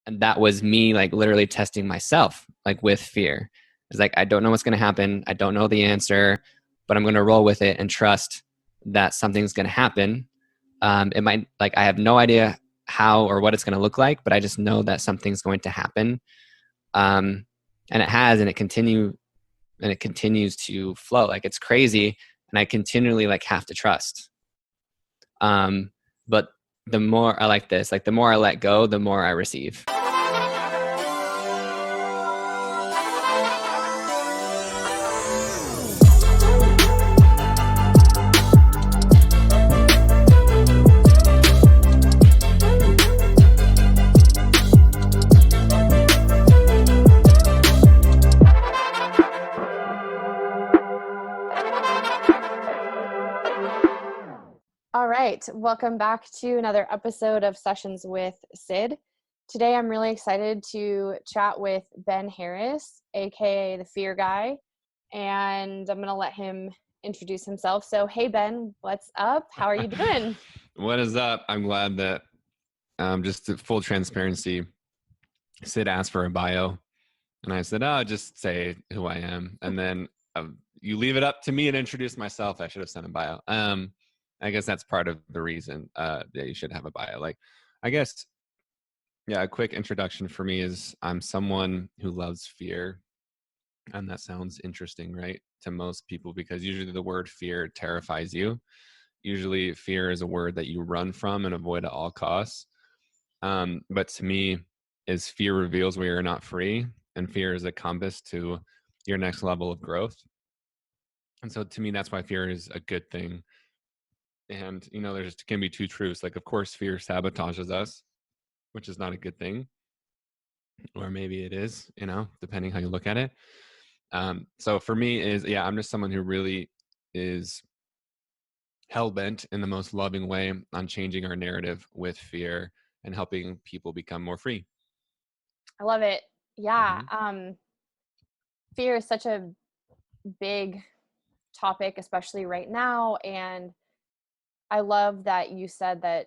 And that was me like literally testing myself like with fear. It's like, I don't know what's going to happen. I don't know the answer, but I'm going to roll with it and trust that something's going to happen. It might, like, I have no idea how or what it's going to look like, but I just know that something's going to happen. And it has, and it continues to flow. Like, it's crazy. And I continually like have to trust. But the more I like this, like the more I let go, the more I receive. All right, welcome back to another episode of Sessions with Sid. Today I'm really excited to chat with Ben Harris, aka the Fear Guy, and I'm going to let him introduce himself. So, hey Ben, what's up? How are you doing? What is up? I'm glad that just full transparency, Sid asked for a bio, and I said, "Oh, just say who I am," and then you leave it up to me to introduce myself. I should have sent a bio. I guess that's part of the reason that you should have a bio. Like, I guess, yeah, a quick introduction for me is I'm someone who loves fear, and that sounds interesting, right, to most people, because usually the word fear terrifies you. Usually fear is a word that you run from and avoid at all costs. But to me, is fear reveals where you're not free, and fear is a compass to your next level of growth. And so to me, that's why fear is a good thing. And, there's can be two truths. Like, of course, fear sabotages us, which is not a good thing. Or maybe it is, depending how you look at it. So for me I'm just someone who really is hell-bent in the most loving way on changing our narrative with fear and helping people become more free. I love it. Yeah. Mm-hmm. Fear is such a big topic, especially right now. And I love that you said that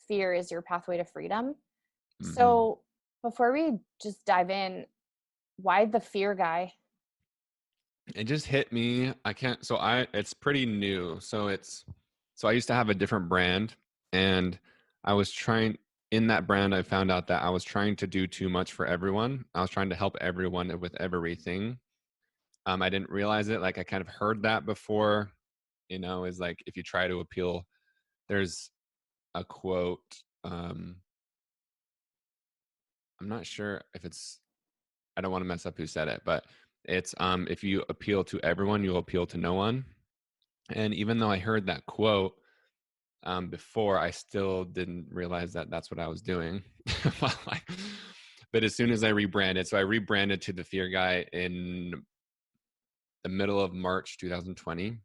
fear is your pathway to freedom. Mm-hmm. So before we just dive in, why the Fear Guy? It just hit me. It's pretty new. So I used to have a different brand, and in that brand, I found out that I was trying to do too much for everyone. I was trying to help everyone with everything. I didn't realize it. Like, I kind of heard that before, is like, if you try to appeal, there's a quote. I'm not sure if I don't want to mess up who said it, but it's, if you appeal to everyone, you'll appeal to no one. And even though I heard that quote before, I still didn't realize that that's what I was doing. But as soon as I rebranded, so I rebranded to the Fear Guy in the middle of March 2020.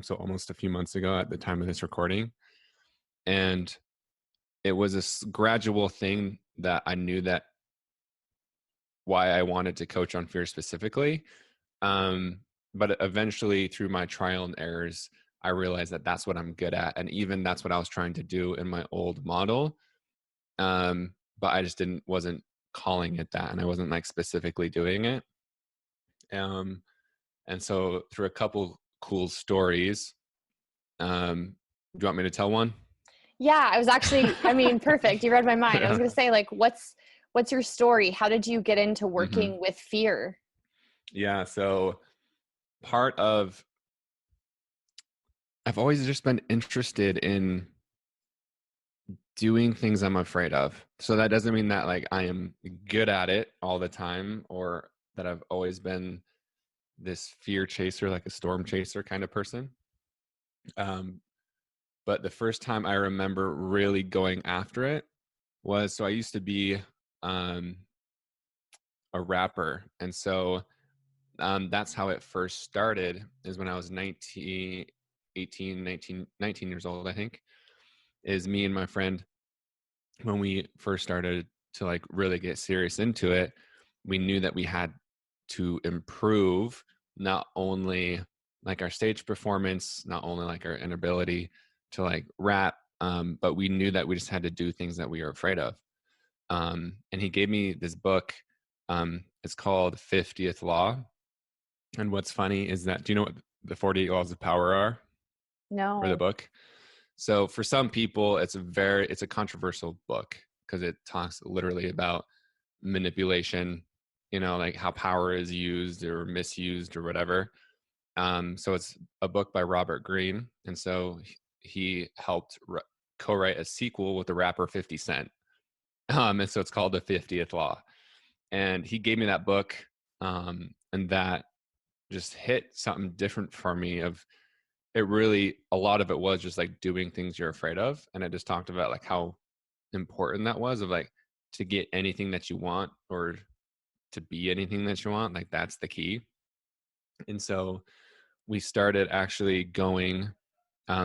So almost a few months ago at the time of this recording. And it was a gradual thing that I knew that why I wanted to coach on fear specifically. But eventually, through my trial and errors, I realized that that's what I'm good at. And even that's what I was trying to do in my old model. But I just wasn't calling it that. And I wasn't like specifically doing it. And so through a couple cool stories, do you want me to tell one? Yeah, I was actually, perfect. You read my mind. I was going to say, like, what's your story? How did you get into working with fear? Yeah. So I've always just been interested in doing things I'm afraid of. So that doesn't mean that like I am good at it all the time, or that I've always been this fear chaser, like a storm chaser kind of person. But the first time I remember really going after it was, so I used to be a rapper. And so that's how it first started, is when I was 19 years old, I think, is me and my friend, when we first started to like really get serious into it, we knew that we had to improve not only like our stage performance, not only like our inability to like rap, but we knew that we just had to do things that we were afraid of. And he gave me this book. It's called 50th Law. And what's funny is that, do you know what the 48 Laws of Power are? For the No. book? So for some people, it's a controversial book because it talks literally about manipulation, like how power is used or misused or whatever. So it's a book by Robert Greene, and so he helped co-write a sequel with the rapper 50 Cent. And so it's called The 50th Law. And he gave me that book, and that just hit something different for me. Of it really, a lot of it was just like doing things you're afraid of, and it just talked about like how important that was, of like to get anything that you want or to be anything that you want, like that's the key. And so we started actually going,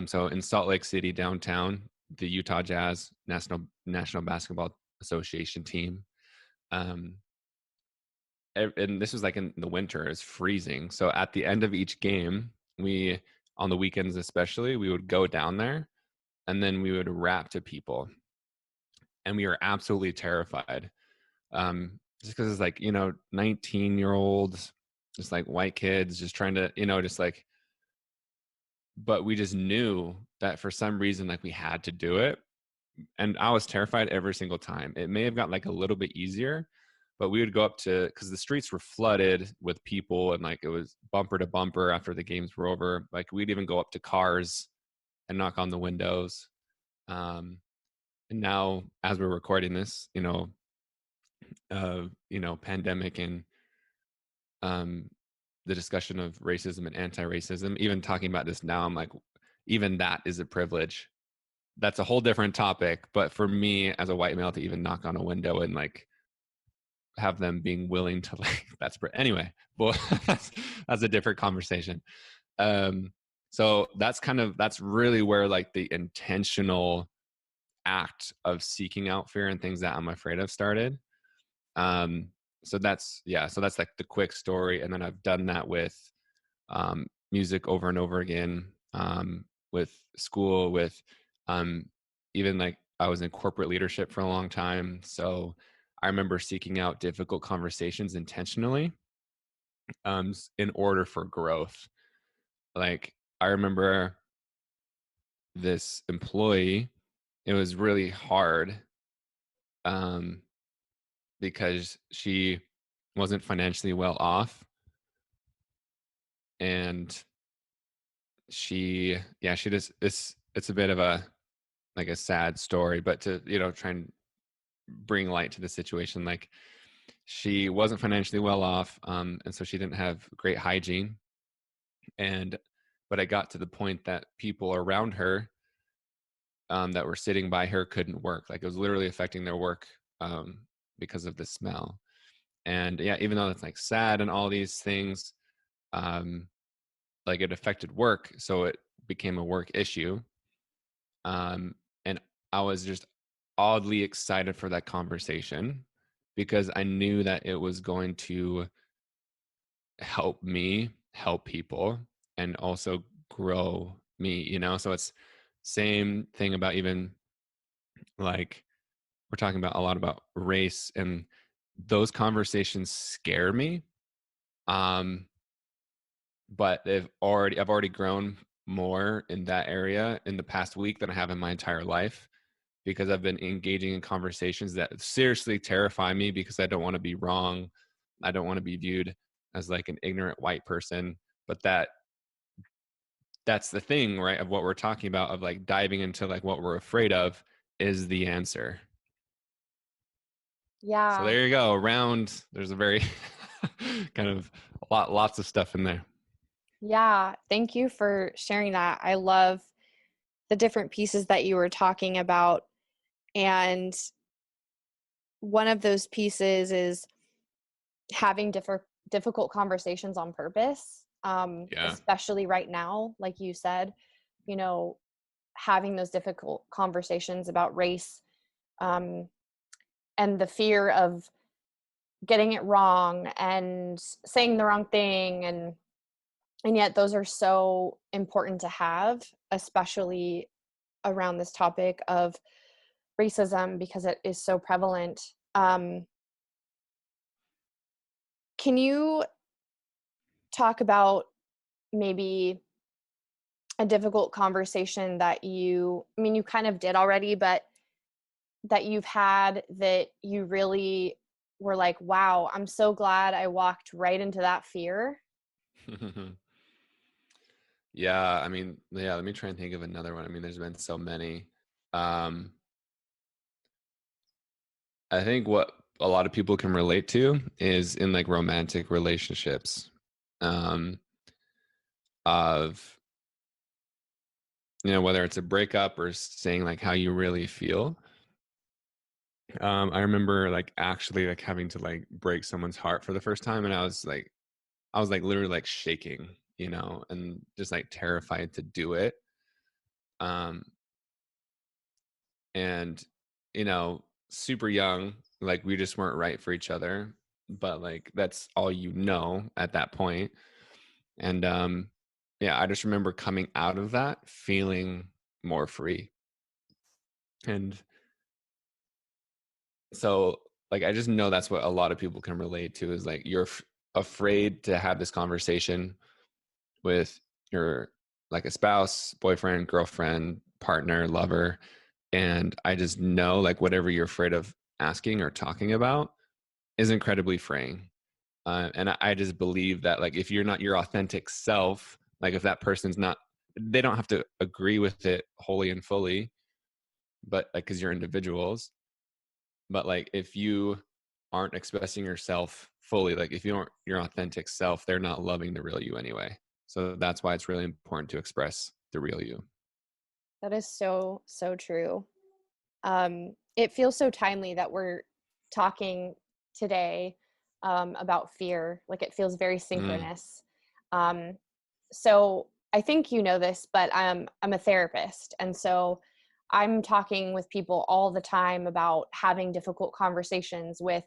so in Salt Lake City downtown, the Utah Jazz National Basketball Association team, um, and this was like in the winter, it's freezing. So at the end of each game, we, on the weekends especially, we would go down there and then we would rap to people, and we were absolutely terrified, just because it's like 19-year-olds, just like white kids just trying to just like, but we just knew that for some reason like we had to do it. And I was terrified every single time. It may have got like a little bit easier, but we would go up to, because the streets were flooded with people, and like it was bumper to bumper after the games were over. Like we'd even go up to cars and knock on the windows. And now as we're recording this, pandemic and um, the discussion of racism and anti-racism, even talking about this now, I'm like, even that is a privilege. That's a whole different topic. But for me as a white male to even knock on a window and like have them being willing to like, anyway, well, that's a different conversation. So that's really where like the intentional act of seeking out fear and things that I'm afraid of started. Um, so that's like the quick story. And then I've done that with music over and over again, with school, with even like I was in corporate leadership for a long time. So I remember seeking out difficult conversations intentionally, in order for growth. Like I remember this employee, it was really hard, um, because she wasn't financially well off, and she just, it's a bit of a like a sad story, but to try and bring light to the situation, like she wasn't financially well off, and so she didn't have great hygiene, and but I got to the point that people around her, that were sitting by her, couldn't work. Like it was literally affecting their work, because of the smell. And yeah, even though it's like sad and all these things, um, like it affected work, so it became a work issue. And I was just oddly excited for that conversation because I knew that it was going to help me help people and also grow me, so it's same thing about, even like we're talking about a lot about race, and those conversations scare me. um but I've already grown more in that area in the past week than I have in my entire life, because I've been engaging in conversations that seriously terrify me, because I don't want to be wrong. I don't want to be viewed as like an ignorant white person. But that's the thing, right? Of what we're talking about, of like diving into like what we're afraid of is the answer. So Yeah. there you go. There's a very kind of lots of stuff in there. Yeah. Thank you for sharing that. I love the different pieces that you were talking about. And one of those pieces is having difficult conversations on purpose, Yeah. especially right now, like you said, you know, having those difficult conversations about race, um, and the fear of getting it wrong and saying the wrong thing, and yet those are so important to have, especially around this topic of racism because it is so prevalent. Can you talk about maybe a difficult conversation that you kind of did already, but that you've had that you really were like, wow, I'm so glad I walked right into that fear? Yeah, let me try and think of another one. There's been so many. Um, I think what a lot of people can relate to is in like romantic relationships, um, of, whether it's a breakup or saying like how you really feel. I remember like actually like having to like break someone's heart for the first time, and I was like literally like shaking, and just like terrified to do it. Um, and super young, like we just weren't right for each other, but like that's all at that point. And yeah, I just remember coming out of that feeling more free. And so like I just know that's what a lot of people can relate to, is like you're afraid to have this conversation with your, like, a spouse, boyfriend, girlfriend, partner, lover. And I just know like whatever you're afraid of asking or talking about is incredibly freeing. And I just believe that like if you're not your authentic self, like if that person's not, they don't have to agree with it wholly and fully, but like because you're individuals. But like if you aren't expressing yourself fully, like if you aren't your authentic self, they're not loving the real you anyway. So that's why it's really important to express the real you. That is so, so true. It feels so timely that we're talking today about fear. Like it feels very Mm, synchronous. Um, so I think you know this, but I'm a therapist, and so I'm talking with people all the time about having difficult conversations with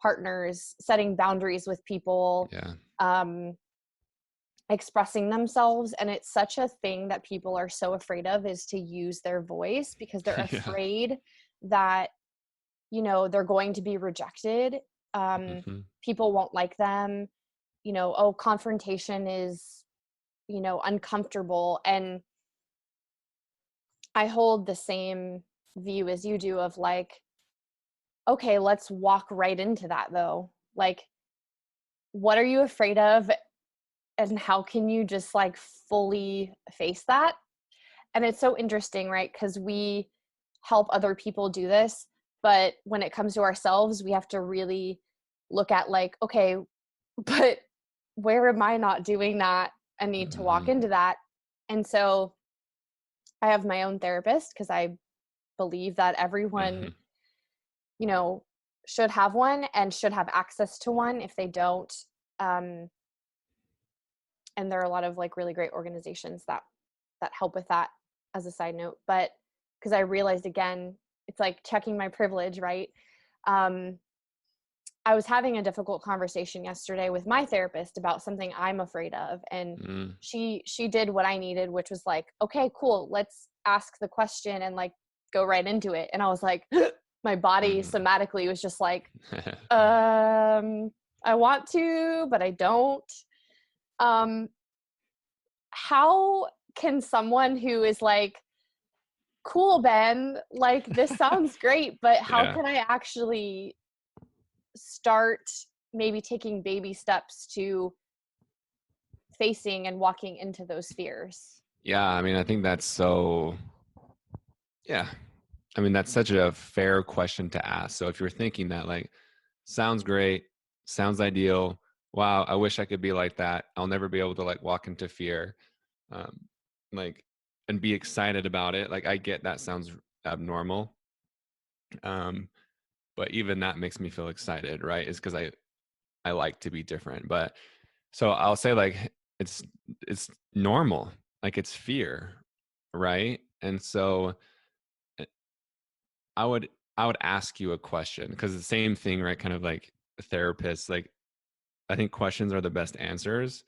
partners, setting boundaries with people, yeah. um, expressing themselves. And it's such a thing that people are so afraid of, is to use their voice, because they're Yeah. afraid that they're going to be rejected. Hmm. People won't like them. Oh, confrontation is uncomfortable. And I hold the same view as you do of like, okay, let's walk right into that though. Like, what are you afraid of? And how can you just like fully face that? And it's so interesting, right? Because we help other people do this. But when it comes to ourselves, we have to really look at like, okay, but where am I not doing that? I need to walk Hmm. into that. And so I have my own therapist because I believe that everyone, Hmm. you know, should have one and should have access to one if they don't. Um, and there are a lot of like really great organizations that help with that, as a side note. But because I realized, again, it's like checking my privilege, right? Um, I was having a difficult conversation yesterday with my therapist about something I'm afraid of, and Mm. she did what I needed, which was like, okay, cool, let's ask the question and like go right into it. And I was like, my body Mm. somatically was just like, I want to, but I don't. Um, how can someone who is like, cool, Ben, like this sounds great, but how Yeah. can I actually start maybe taking baby steps to facing and walking into those fears? Yeah. I think that's so, yeah. That's such a fair question to ask. So if you're thinking that, like, sounds great, sounds ideal, wow, I wish I could be like that. I'll never be able to like walk into fear, um, like, and be excited about it. Like, I get that sounds abnormal. Um, but even that makes me feel excited, right? Is because I like to be different. But so I'll say like it's normal, like it's fear, right? And so uh, I would I would ask you a question, because the same thing, right? Kind of like a therapist, like I think questions are the best answers.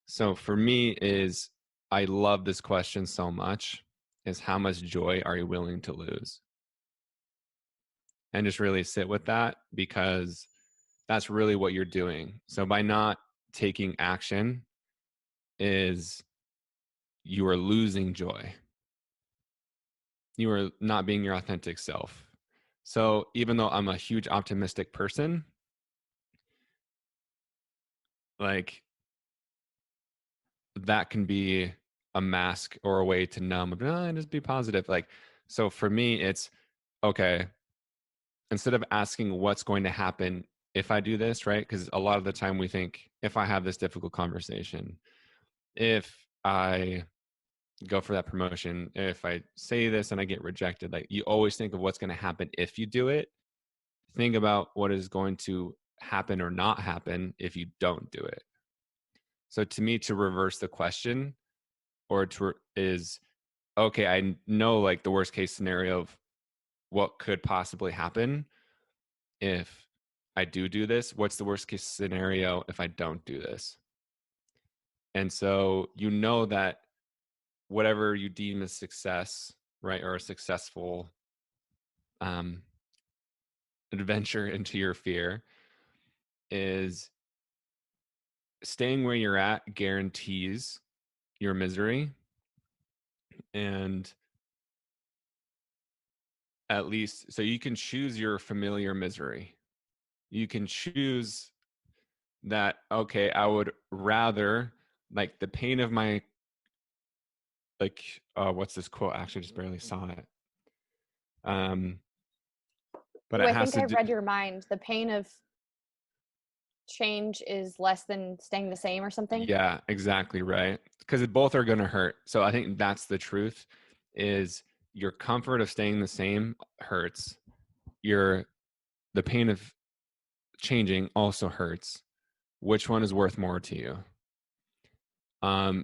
So for me is, I love this question so much, is how much joy are you willing to lose? and just really sit with that, because that's really what you're doing. So by not taking action is you are losing joy. You are not being your authentic self. So even though I'm a huge optimistic person, like that can be a mask or a way to numb, just be positive. Like, so for me, it's okay. Instead of asking what's going to happen if I do this, right? Because a lot of the time we think, if I have this difficult conversation, if I go for that promotion, if I say this and I get rejected, like you always think of what's going to happen if you do it. Think about what is going to happen or not happen if you don't do it. So to me, to reverse the question is, okay, I know like the worst case scenario of what could possibly happen if I do this. What's the worst case scenario if I don't do this? And so you know that whatever you deem as success, right, or a successful adventure into your fear, is staying where you're at guarantees your misery. And at least, so you can choose your familiar misery. You can choose that, okay, I would rather, like, the pain of my, like, what's this quote? I actually just barely saw it. But Ooh, it I has think to I do, read your mind. The pain of change is less than staying the same or something. yeah, exactly right. Because both are going to hurt. So I think that's the truth, is your comfort of staying the same hurts. The pain of changing also hurts. Which one is worth more to you?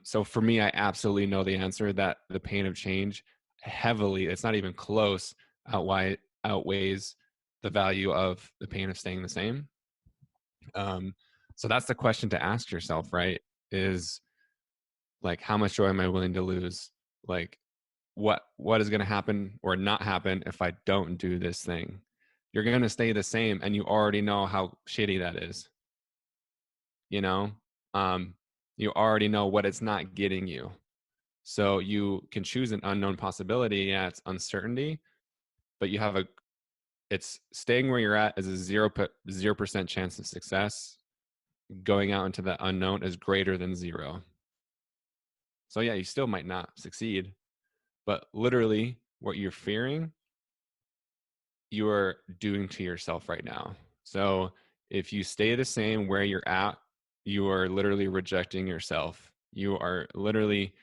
So for me, I absolutely know the answer, that the pain of change heavily, it's not even close, outweighs the value of the pain of staying the same. So that's the question to ask yourself, right? Is like, how much joy am I willing to lose? Like, what is going to happen or not happen if I don't do this thing? You're going to stay the same, and you already know how shitty that is. You know, you already know what it's not getting you. So you can choose an unknown possibility. Yeah, it's uncertainty, but it's staying where you're at is a 0% chance of success. Going out into the unknown is greater than 0. So yeah, you still might not succeed, but literally what you're fearing, you are doing to yourself right now. So if you stay the same where you're at, you are literally rejecting yourself. You are literally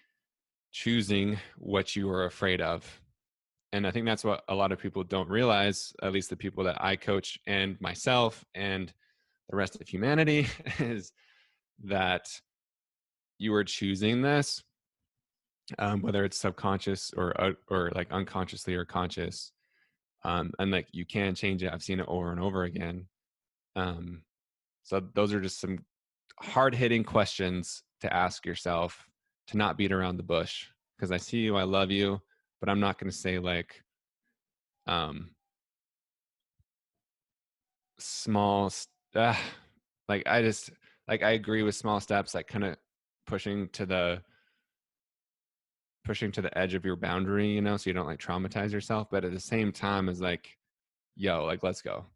choosing what you are afraid of. And I think that's what a lot of people don't realize, at least the people that I coach and myself and the rest of humanity, is that you are choosing this, whether it's subconscious or like unconsciously or conscious. And like you can change it. I've seen it over and over again. So those are just some hard hitting questions to ask yourself, to not beat around the bush. Because I see you, I love you, but I'm not going to say like small like I agree with small steps, like kind of pushing to the edge of your boundary, you know, so you don't like traumatize yourself, but at the same time is like, yo, like let's go,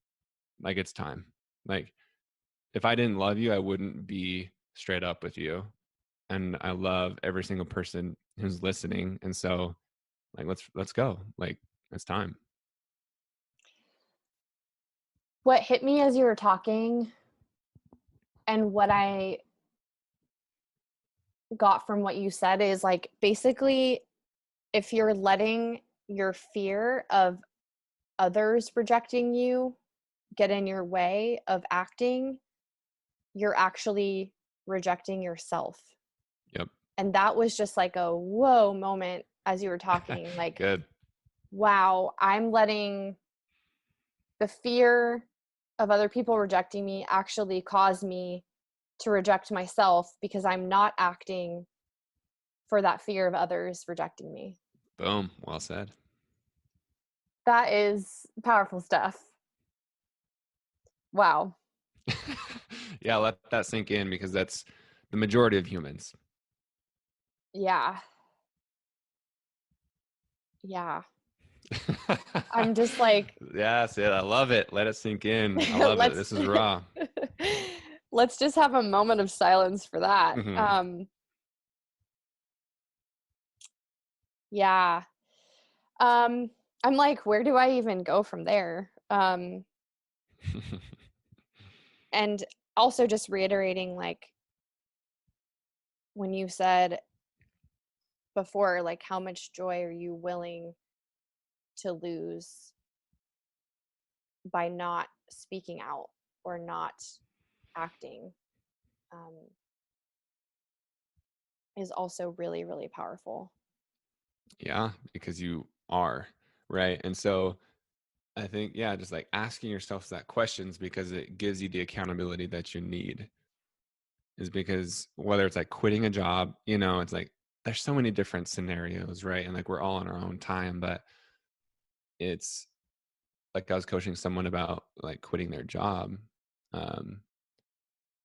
like it's time. Like if I didn't love you, I wouldn't be straight up with you, and I love every single person who's listening, and so like let's go, like it's time. What hit me as you were talking, and what I got from what you said, is like, basically, if you're letting your fear of others rejecting you get in your way of acting, you're actually rejecting yourself. Yep. And that was just like a whoa moment as you were talking. Like, Good. wow, I'm letting the fear of other people rejecting me actually cause me to reject myself, because I'm not acting for that fear of others rejecting me. Boom, well said. That is powerful stuff. Wow. Yeah, let that sink in, because that's the majority of humans. Yeah. Yeah. I'm just like, Yes, yeah, I love it. Let it sink in. I love it. let's This is raw. let's just have a moment of silence for that. Mhm. Yeah. I'm like, where do I even go from there? And also just reiterating, like, when you said before, like, how much joy are you willing to lose by not speaking out or not acting, um, is also really, really powerful. Yeah, because you are, right? And so I think, yeah, just like asking yourself that questions, because it gives you the accountability that you need. Is because whether it's like quitting a job, it's like there's so many different scenarios, right? And like we're all on our own time, but it's like I was coaching someone about like quitting their job. Um,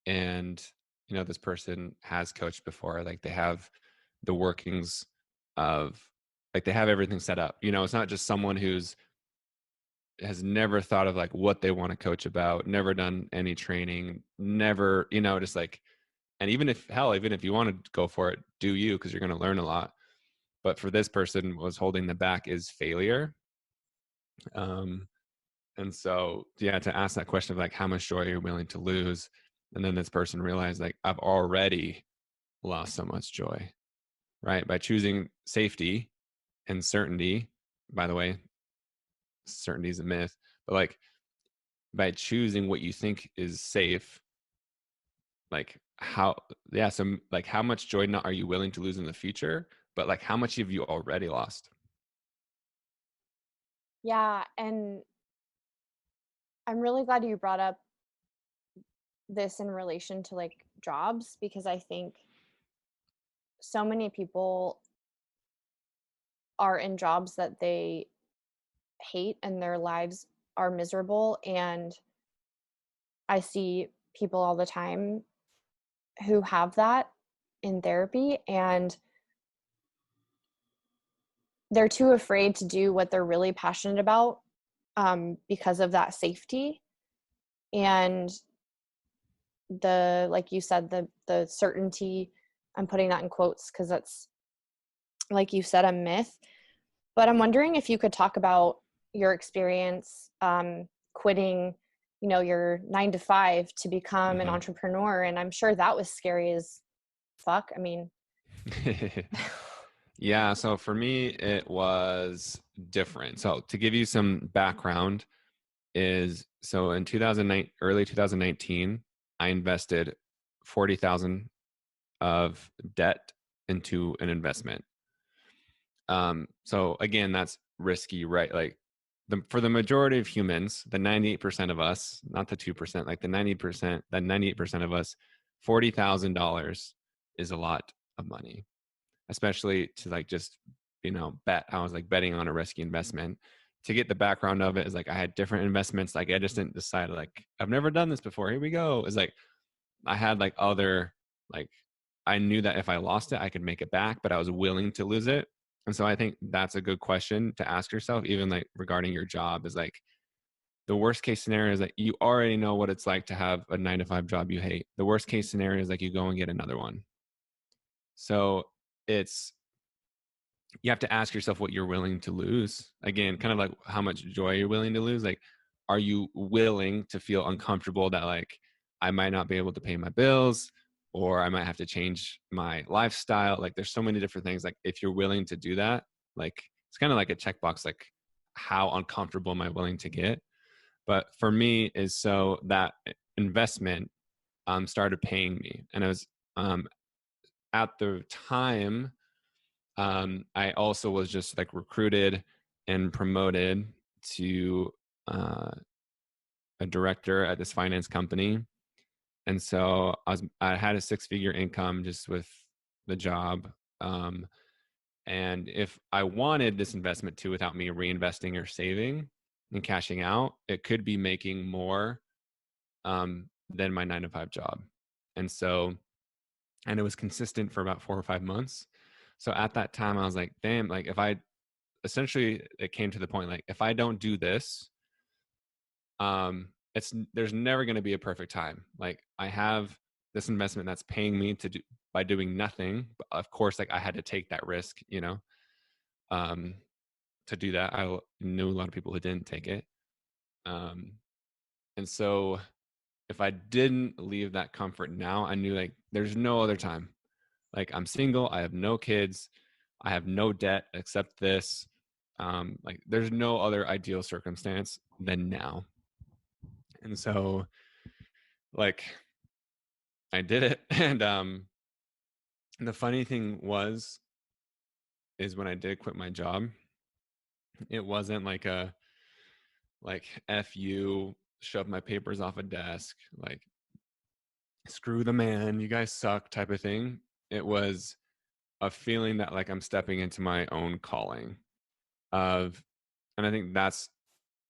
and this person has coached before, like they have the workings of, like they have everything set up. It's not just someone who's has never thought of like what they want to coach about, never done any training, never, just like, and even if you want to go for it, do you, because you're going to learn a lot. But for this person, what's holding them back is failure. um and so, yeah, to ask that question of like how much joy are you willing to lose, and then this person realized like I've already lost so much joy, right, by choosing safety and certainty. By the way, certainty is a myth, but like by choosing what you think is safe, like how, yeah, so like how much joy not are you willing to lose in the future, but like how much have you already lost? Yeah, and I'm really glad you brought up this in relation to like jobs, because I think so many people are in jobs that they hate and their lives are miserable, and I see people all the time who have that in therapy, and they're too afraid to do what they're really passionate about, because of that safety. And the, like you said, the certainty, I'm putting that in quotes because that's, like you said, a myth. But I'm wondering if you could talk about your experience, quitting, your 9 to 5 to become an Hmm. entrepreneur. And I'm sure that was scary as fuck. I mean, Yeah, so for me it was different. So to give you some background, is so in 2009, early 2019, I invested 40,000 of debt into an investment. So again, that's risky, right? Like for the majority of humans, the 98% of us, not the 2%, like the 90%, that 98% of us, $40,000 is a lot of money, especially to like just, bet. I was like betting on a risky investment. To get the background of it is like I had different investments. Like I just didn't decide like I've never done this before. Here we go. It's like I had like other, like I knew that if I lost it, I could make it back, but I was willing to lose it. And so I think that's a good question to ask yourself, even like regarding your job, is like the worst case scenario is that you already know what it's like to have a 9 to 5 job you hate. The worst case scenario is like you go and get another one. So it's, you have to ask yourself what you're willing to lose. Again, kind of like how much joy you're willing to lose. Like, are you willing to feel uncomfortable that like I might not be able to pay my bills, or I might have to change my lifestyle? Like there's so many different things. Like if you're willing to do that, like it's kind of like a checkbox, like how uncomfortable am I willing to get? But for me is so that investment started paying me. And I was at the time, I also was just like recruited and promoted to uh, a director at this finance company. And so I had a 6-figure income just with the job. Um, and if I wanted this investment too, without me reinvesting or saving and cashing out, it could be making more than my 9 to 5 job. And so, and it was consistent for about 4 or 5 months. So at that time I was like, damn, like if I essentially, it came to the point, like if I don't do this, there's never going to be a perfect time. Like I have this investment that's paying me to do by doing nothing. But of course, like I had to take that risk, um, to do that. I knew a lot of people who didn't take it. Um, and so if I didn't leave that comfort now, I knew like there's no other time. Like I'm single, I have no kids, I have no debt except this. Like there's no other ideal circumstance than now. And so like I did it. And the funny thing is when I did quit my job, it wasn't like a like F you, shove my papers off a desk, like screw the man, you guys suck type of thing. It was a feeling that like I'm stepping into my own calling of, and I think that's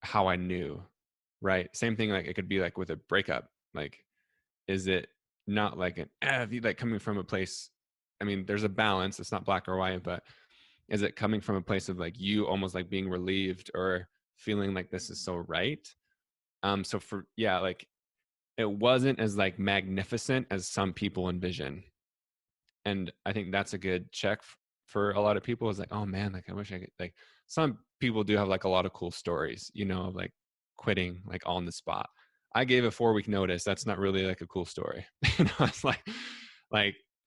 how I knew, right? Same thing, like it could be like with a breakup. Like, is it not like an like coming from a place? I mean, there's a balance. It's not black or white, but is it coming from a place of like you almost like being relieved or feeling like this is so right? So for yeah, like it wasn't as like magnificent as some people envision, and I think that's a good check for a lot of people. Is like, oh man, like I wish I could. Like some people do have like a lot of cool stories, of like quitting like on the spot. I gave a 4 week notice. That's not really like a cool story. It's like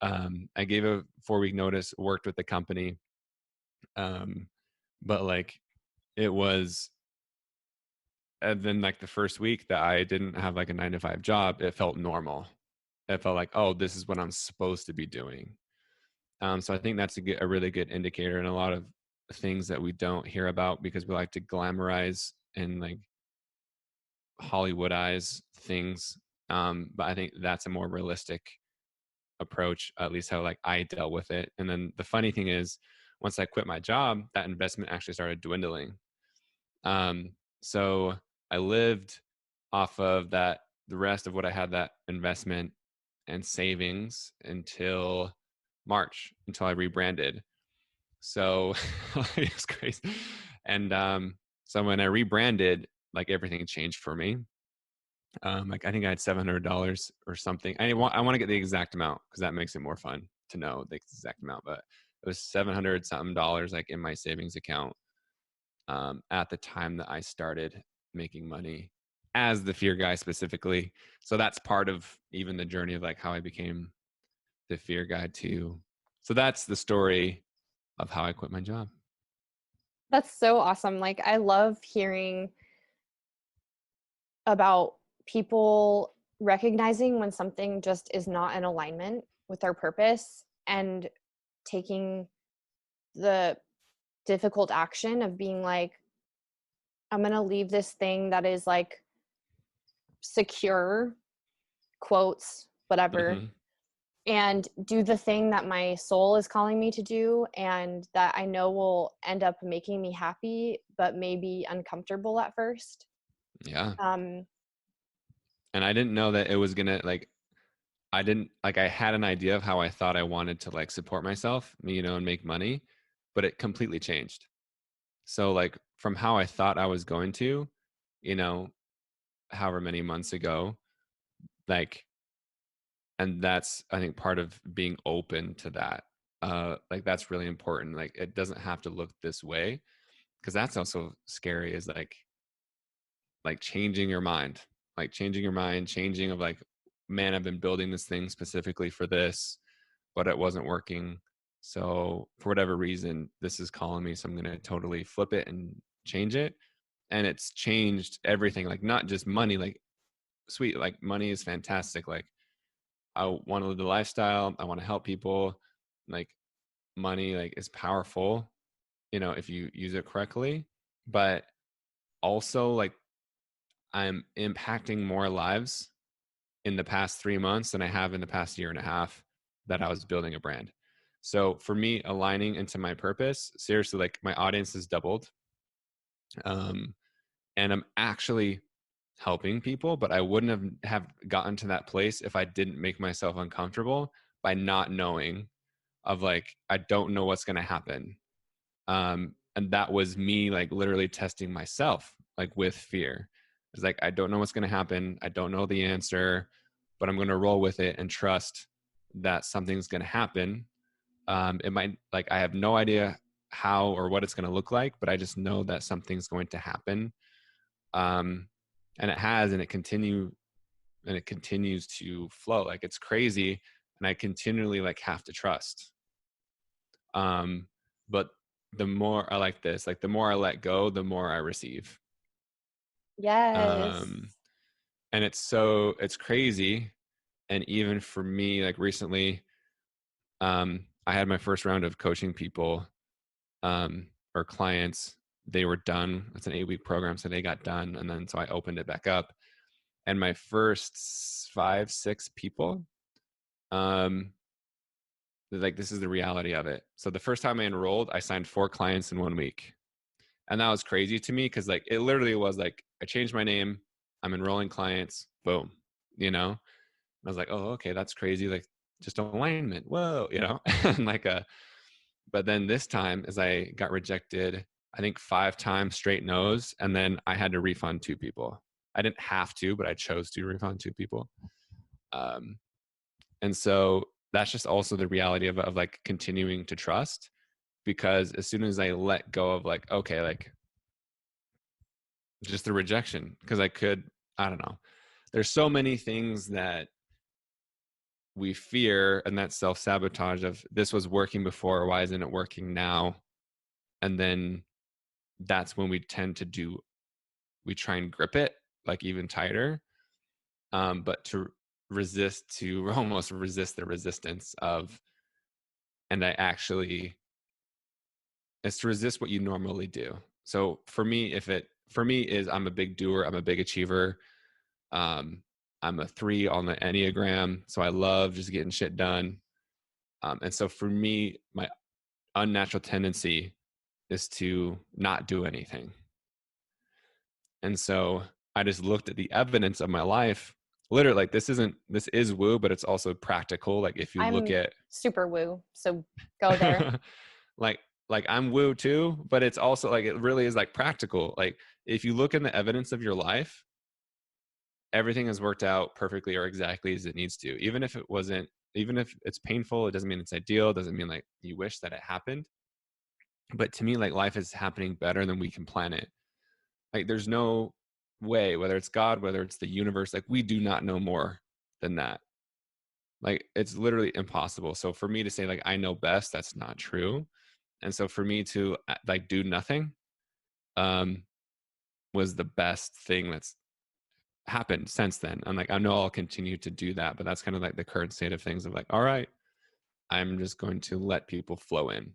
I gave a 4 week notice, worked with the company, but like it was, and then like the first week that I didn't have like a 9 to 5 job, it felt normal. It felt like, oh, this is what I'm supposed to be doing. So I think that's a really good indicator, and a lot of things that we don't hear about because we like to glamorize and like Hollywoodize things. But I think that's a more realistic approach, at least how like I dealt with it. And then the funny thing is, once I quit my job, that investment actually started dwindling. Um, so I lived off of that, the rest of what I had that investment and savings until March, until I rebranded. So it's crazy. And so when I rebranded, like everything changed for me. Like I think I had $700 or something. I want to get the exact amount because that makes it more fun to know the exact amount. But it was 700 something dollars like in my savings account at the time that I started making money as the fear guy specifically. So that's part of even the journey of like how I became the fear guy too. So that's the story of how I quit my job. That's so awesome. Like, I love hearing about people recognizing when something just is not in alignment with their purpose and taking the difficult action of being like, I'm going to leave this thing that is like secure, quotes, whatever, Mm-hmm. and do the thing that my soul is calling me to do and that I know will end up making me happy, but maybe uncomfortable at first. Yeah. Um, And I didn't know that it was gonna like, I didn't like, I had an idea of how I thought I wanted to like support myself, and make money, but it completely changed. So like from how I thought I was going to, you know, however many months ago, like, and that's I think part of being open to that. Like that's really important. Like it doesn't have to look this way, because that's also scary, is like changing your mind, changing of like, man, I've been building this thing specifically for this, but it wasn't working. So for whatever reason, this is calling me. So I'm going to totally flip it and change it. And it's changed everything. Like not just money, like sweet, like money is fantastic. Like I want to live the lifestyle. I want to help people. Like money, like is powerful, if you use it correctly. But also like I'm impacting more lives in the past 3 months than I have in the past year and a half that I was building a brand. So for me, aligning into my purpose, seriously, like my audience has doubled. And I'm actually helping people, but I wouldn't have gotten to that place if I didn't make myself uncomfortable by not knowing of like, I don't know what's going to happen. And that was me like literally testing myself, like with fear. It's like, I don't know what's going to happen. I don't know the answer, but I'm going to roll with it and trust that something's going to happen. It might, like, I have no idea how or what it's going to look like, but I just know that something's going to happen. And it has, and it continues to flow. Like, it's crazy. And I continually like have to trust. But the more I like this, like the more I let go, the more I receive. Yes. And it's crazy. And even for me, like recently, I had my first round of coaching people, or clients. They were done. It's an 8-week program. So they got done. And then, so I opened it back up, and my first 5-6 people, like, this is the reality of it. So the first time I enrolled, I signed 4 clients in 1 week. And that was crazy to me, because like it literally was like, I changed my name, I'm enrolling clients, boom, And I was like, oh, okay, that's crazy. Like, just alignment. Whoa, and like but then this time, as I got rejected, I think 5 times straight no's, and then I had to refund 2 people. I didn't have to, but I chose to refund 2 people. And so that's just also the reality of like continuing to trust, because as soon as I let go of like, okay, like just the rejection, because I don't know, there's so many things that we fear, and that self-sabotage of, this was working before, why isn't it working now? And then that's when we try and grip it like even tighter, but to almost resist the resistance of, and it's to resist what you normally do. So for me, is, I'm a big doer, I'm a big achiever. I'm a 3 on the Enneagram, so I love just getting shit done. And so for me, my unnatural tendency is to not do anything. And so I just looked at the evidence of my life. Literally, like, this is woo, but it's also practical. Like, if you look I'm at super woo, so go there. like I'm woo too, but it's also like, it really is like practical. Like, if you look in the evidence of your life, everything has worked out perfectly or exactly as it needs to. Even if it's painful, it doesn't mean it's ideal. It doesn't mean like you wish that it happened. But to me, like, life is happening better than we can plan it. Like, there's no way, whether it's God, whether it's the universe, like, we do not know more than that. Like, it's literally impossible. So for me to say like, I know best, that's not true. And so for me to like do nothing, was the best thing that's happened since then. I'm like, I know I'll continue to do that, but that's kind of like the current state of things of like, all right, I'm just going to let people flow in.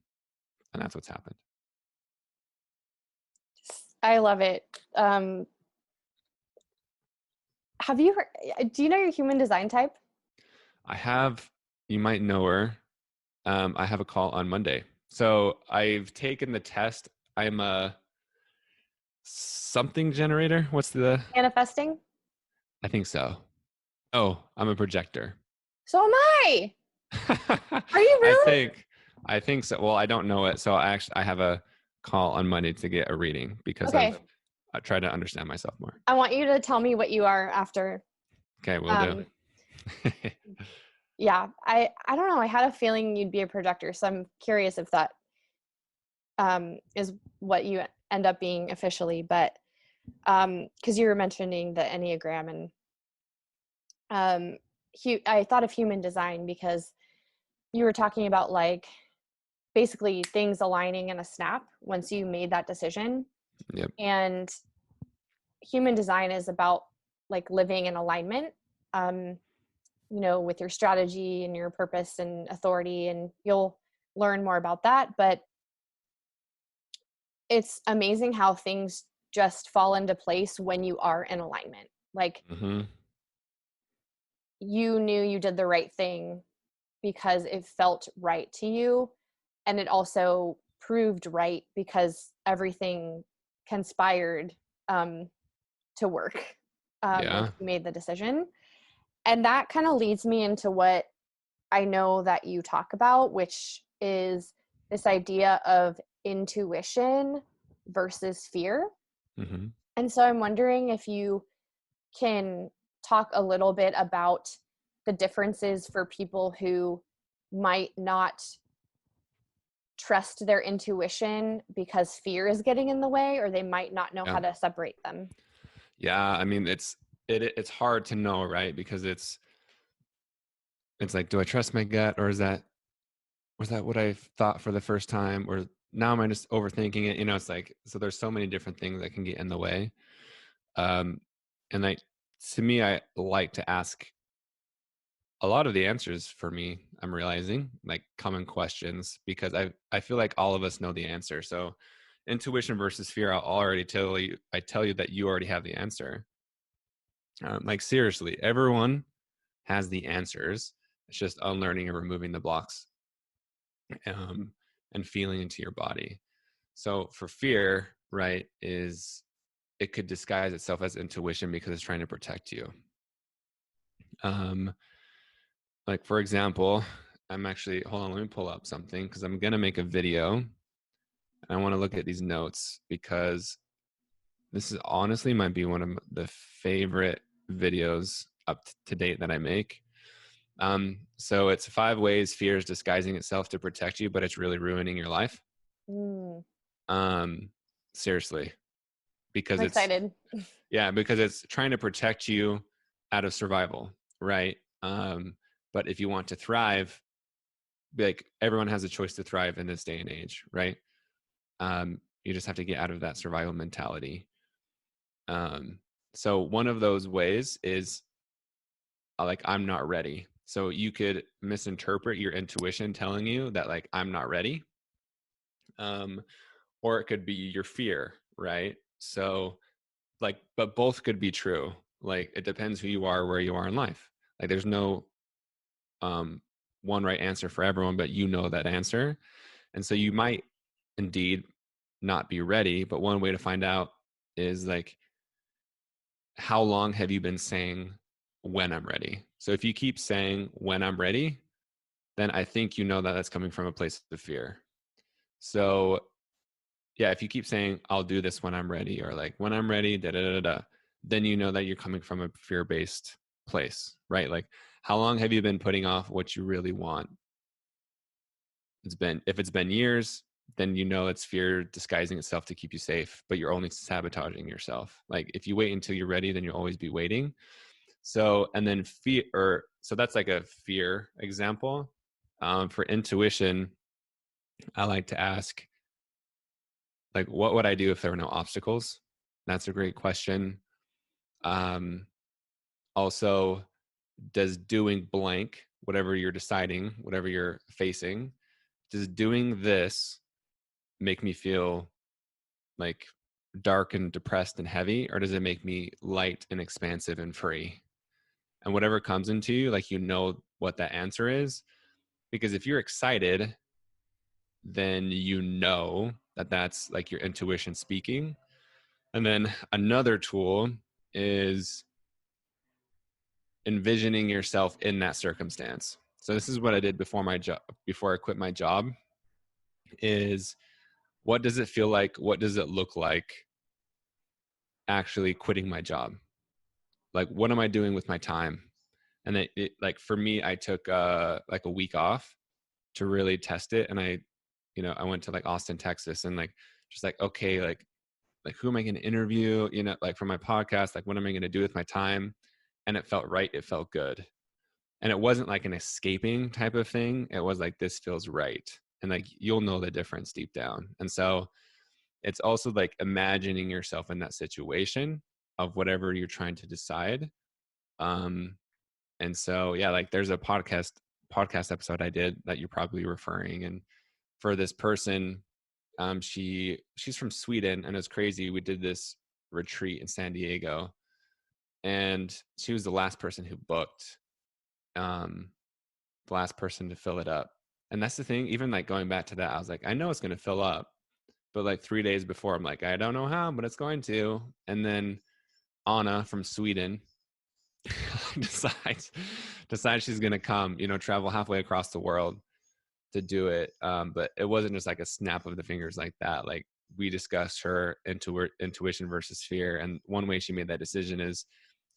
And that's what's happened. I love it. Have you do you know your human design type? You might know her. I have a call on Monday. So I've taken the test. I'm a something generator. Manifesting? I think so. Oh, I'm a projector. So am I. Are you I really? think, I think so. Well, I don't know it. So I have a call on Monday to get a reading, because Okay. I try to understand myself more. I want you to tell me what you are after. Okay, will do. Yeah, I don't know. I had a feeling you'd be a projector, so I'm curious if that is what you end up being officially. But because you were mentioning the Enneagram, and I thought of human design because you were talking about like basically things aligning in a snap once you made that decision. Yep. And human design is about like living in alignment, with your strategy and your purpose and authority, and you'll learn more about that. But it's amazing how things just fall into place when you are in alignment. Like, Mm-hmm. you knew you did the right thing because it felt right to you, and it also proved right because everything conspired to work. once Yeah. you made the decision. And that kind of leads me into what I know that you talk about, which is this idea of intuition versus fear. Mm-hmm. And so I'm wondering if you can talk a little bit about the differences for people who might not trust their intuition because fear is getting in the way, or they might not know how Yeah. to separate them. Yeah. I mean, it's hard to know, right? Because it's like, do I trust my gut, or was that what I thought for the first time, or now am I just overthinking it? You know, it's like, so there's so many different things that can get in the way. Um, and like, to me, I like to ask a lot of the answers for me. I'm realizing, like, common questions, because I feel like all of us know the answer. So intuition versus fear, I tell you that you already have the answer. Like, seriously, everyone has the answers. It's just unlearning and removing the blocks, um, and feeling into your body. So for fear, right, is it could disguise itself as intuition because it's trying to protect you. Um, like, for example, I'm actually, hold on, let me pull up something because I'm going to make a video and I want to look at these notes, because this is honestly might be one of the favorite videos up to date that I make. So it's 5 ways fear is disguising itself to protect you, but it's really ruining your life. Mm, Um, seriously, because I'm excited. because it's trying to protect you out of survival, right? But if you want to thrive, like, everyone has a choice to thrive in this day and age, right? You just have to get out of that survival mentality. Um, so one of those ways is, like, I'm not ready. So you could misinterpret your intuition telling you that, like, I'm not ready. Um, or it could be your fear, right? So, like, but both could be true. Like, it depends who you are, where you are in life. Like, there's no um one right answer for everyone, but you know that answer. And so you might indeed not be ready, but one way to find out is, like, how long have you been saying when I'm ready? So if you keep saying when I'm ready, then I think you know that that's coming from a place of fear. So yeah, if you keep saying I'll do this when I'm ready, or like when I'm ready, da da da da, then you know that you're coming from a fear-based place, right? Like, how long have you been putting off what you really want? If it's been years, then you know it's fear disguising itself to keep you safe, but you're only sabotaging yourself. Like, if you wait until you're ready, then you'll always be waiting. So, and then so that's like a fear example. For intuition, I like to ask, like, what would I do if there were no obstacles? That's a great question. Um, Also, does doing blank, whatever you're deciding, whatever you're facing, does doing this make me feel like dark and depressed and heavy, or does it make me light and expansive and free? And whatever comes into you, like, you know what that answer is. Because if you're excited, then you know that that's like your intuition speaking. And then another tool is envisioning yourself in that circumstance. So this is what I did before I quit my job, is, what does it feel like? What does it look like actually quitting my job? Like, what am I doing with my time? And like, for me, I took like a week off to really test it. And I went to, like, Austin, Texas, and, like, just like, okay, like who am I going to interview? Like, for my podcast, like, what am I going to do with my time? And it felt right. It felt good. And it wasn't like an escaping type of thing. It was like, this feels right. And, like, you'll know the difference deep down. And so it's also like imagining yourself in that situation of whatever you're trying to decide. Um, and so, yeah, like, there's a podcast episode I did that you're probably referring. And for this person, she's from Sweden, and it's crazy. We did this retreat in San Diego, and she was the last person who booked, um, the last person to fill it up. And that's the thing. Even, like, going back to that, I was like, I know it's going to fill up, but, like, 3 days before, I'm like, I don't know how, but it's going to. And then Anna from Sweden decides she's going to come, travel halfway across the world to do it. But it wasn't just like a snap of the fingers like that. Like, we discussed her intuition versus fear. And one way she made that decision is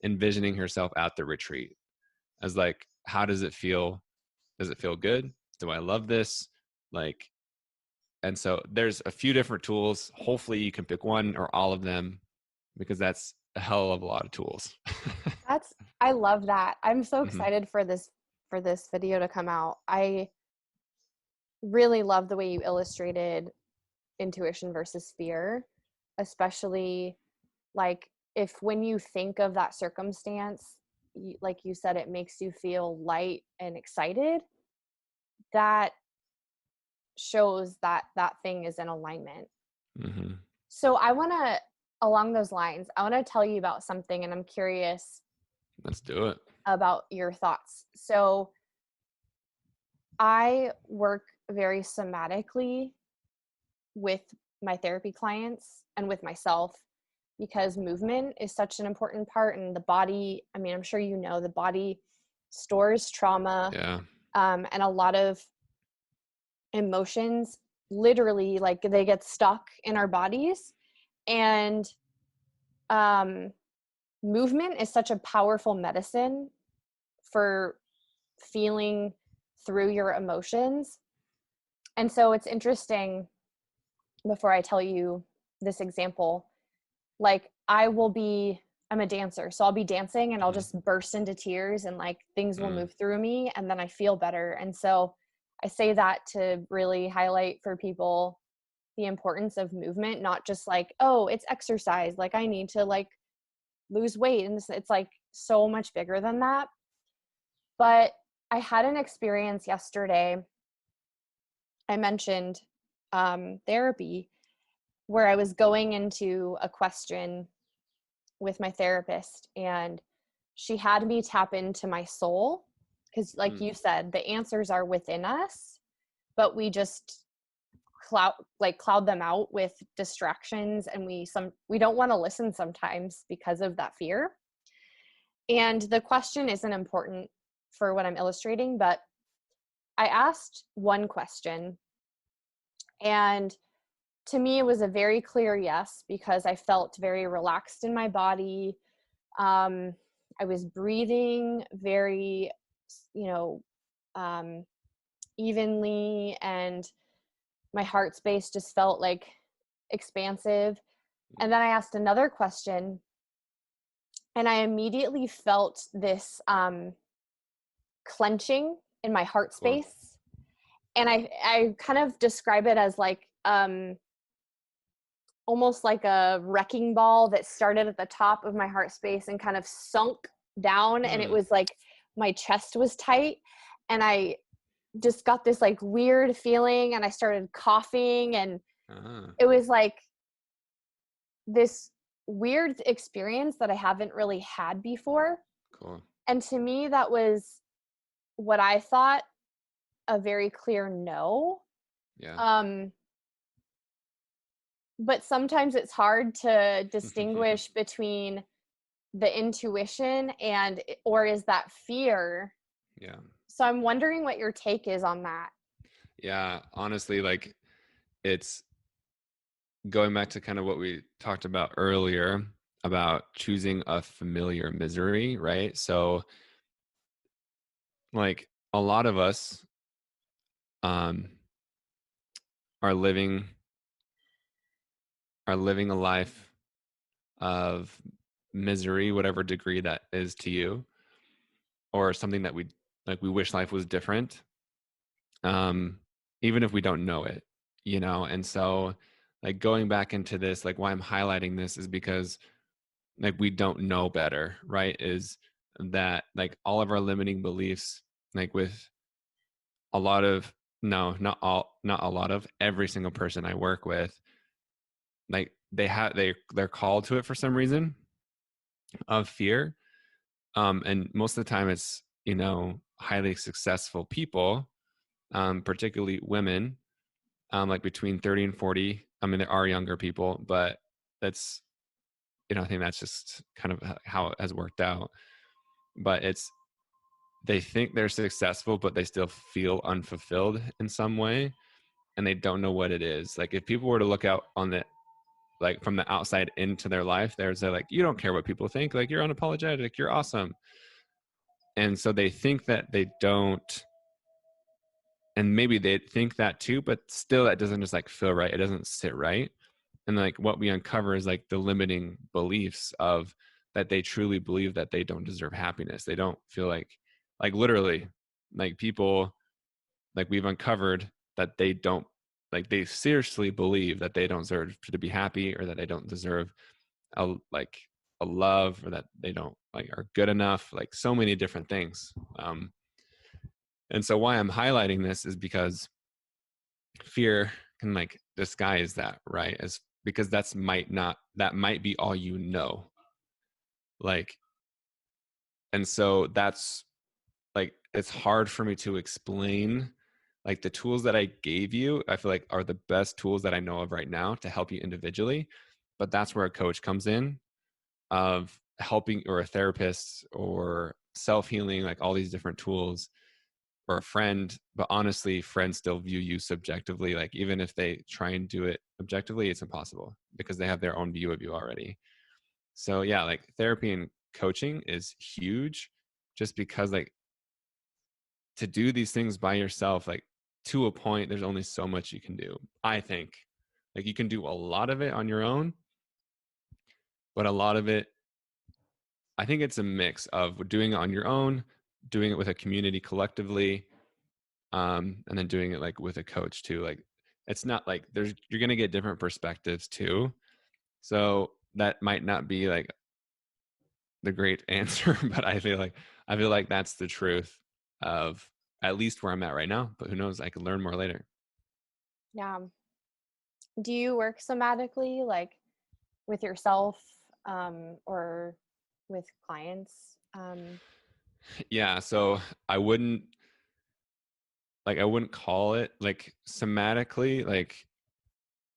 envisioning herself at the retreat as like, how does it feel? Does it feel good? Do I love this? Like, and so there's a few different tools. Hopefully you can pick one or all of them, because that's a hell of a lot of tools. I love that. I'm so Mm-hmm. excited for this video to come out. I really love the way you illustrated intuition versus fear, especially like if when you think of that circumstance, like you said, it makes you feel light and excited, that shows that that thing is in alignment. Mm-hmm. So I want to, along those lines, I want to tell you about something, and I'm curious. Let's do it. About your thoughts. So I work very somatically with my therapy clients and with myself, because movement is such an important part. And the body, I mean, I'm sure you know, the body stores trauma. Yeah. And a lot of emotions literally, like, they get stuck in our bodies. And movement is such a powerful medicine for feeling through your emotions. And so it's interesting, before I tell you this example, like I'm a dancer, so I'll be dancing and I'll just burst into tears, and like things will move through me, and then I feel better. And so I say that to really highlight for people the importance of movement, not just like, oh, it's exercise, like I need to like lose weight. And it's like so much bigger than that. But I had an experience yesterday. I mentioned therapy, where I was going into a question with my therapist, and she had me tap into my soul, because like you said, the answers are within us, but we just cloud them out with distractions, and we don't want to listen sometimes because of that fear. And the question isn't important for what I'm illustrating, but I asked one question, and to me it was a very clear yes, because I felt very relaxed in my body. I was breathing very, evenly, and my heart space just felt like expansive. And then I asked another question, and I immediately felt this clenching in my heart space. And I kind of describe it as like almost like a wrecking ball that started at the top of my heart space and kind of sunk down. And it was like my chest was tight, and I just got this like weird feeling, and I started coughing, and it was like this weird experience that I haven't really had before. Cool. And to me, that was what I thought a very clear no. Yeah. But sometimes it's hard to distinguish between the intuition or is that fear? Yeah. So I'm wondering what your take is on that. Yeah. Honestly, like, it's going back to kind of what we talked about earlier about choosing a familiar misery, right? So like a lot of us are living a life of misery, whatever degree that is to you, or something that we wish life was different, even if we don't know it, and so like going back into this, like why I'm highlighting this is because like we don't know better, right? Is that like all of our limiting beliefs, like with a lot of, no, not a lot of, every single person I work with, like they're called to it for some reason of fear. And most of the time it's, highly successful people, particularly women, like between 30 and 40. I mean, there are younger people, but I think that's just kind of how it has worked out. But they think they're successful, but they still feel unfulfilled in some way, and they don't know what it is. Like if people were to look out on the, like from the outside into their life, they're like, you don't care what people think. Like you're unapologetic, you're awesome. And so they think that they don't, and maybe they think that too, but still that doesn't just like feel right. It doesn't sit right. And like what we uncover is like the limiting beliefs of that they truly believe that they don't deserve happiness. They don't feel like literally, like people, like we've uncovered that they don't, like they seriously believe that they don't deserve to be happy, or that they don't deserve like a love, or that they don't like are good enough, like so many different things. And so why I'm highlighting this is because fear can like disguise that, right? As because that might be all you know. Like, and so that's like, it's hard for me to explain. Like the tools that I gave you, I feel like are the best tools that I know of right now to help you individually. But that's where a coach comes in, of helping, or a therapist, or self-healing, like all these different tools, or a friend. But honestly, friends still view you subjectively. Like even if they try and do it objectively, it's impossible because they have their own view of you already. So yeah, like therapy and coaching is huge, just because like to do these things by yourself, like to a point, there's only so much you can do. I think like you can do a lot of it on your own, but a lot of it, I think it's a mix of doing it on your own, doing it with a community collectively, and then doing it like with a coach too. Like it's not like you're gonna get different perspectives too. So that might not be like the great answer, but I feel like that's the truth of at least where I'm at right now. But who knows? I could learn more later. Yeah. Do you work somatically, like with yourself, or with clients? Yeah. So I wouldn't call it like somatically, like,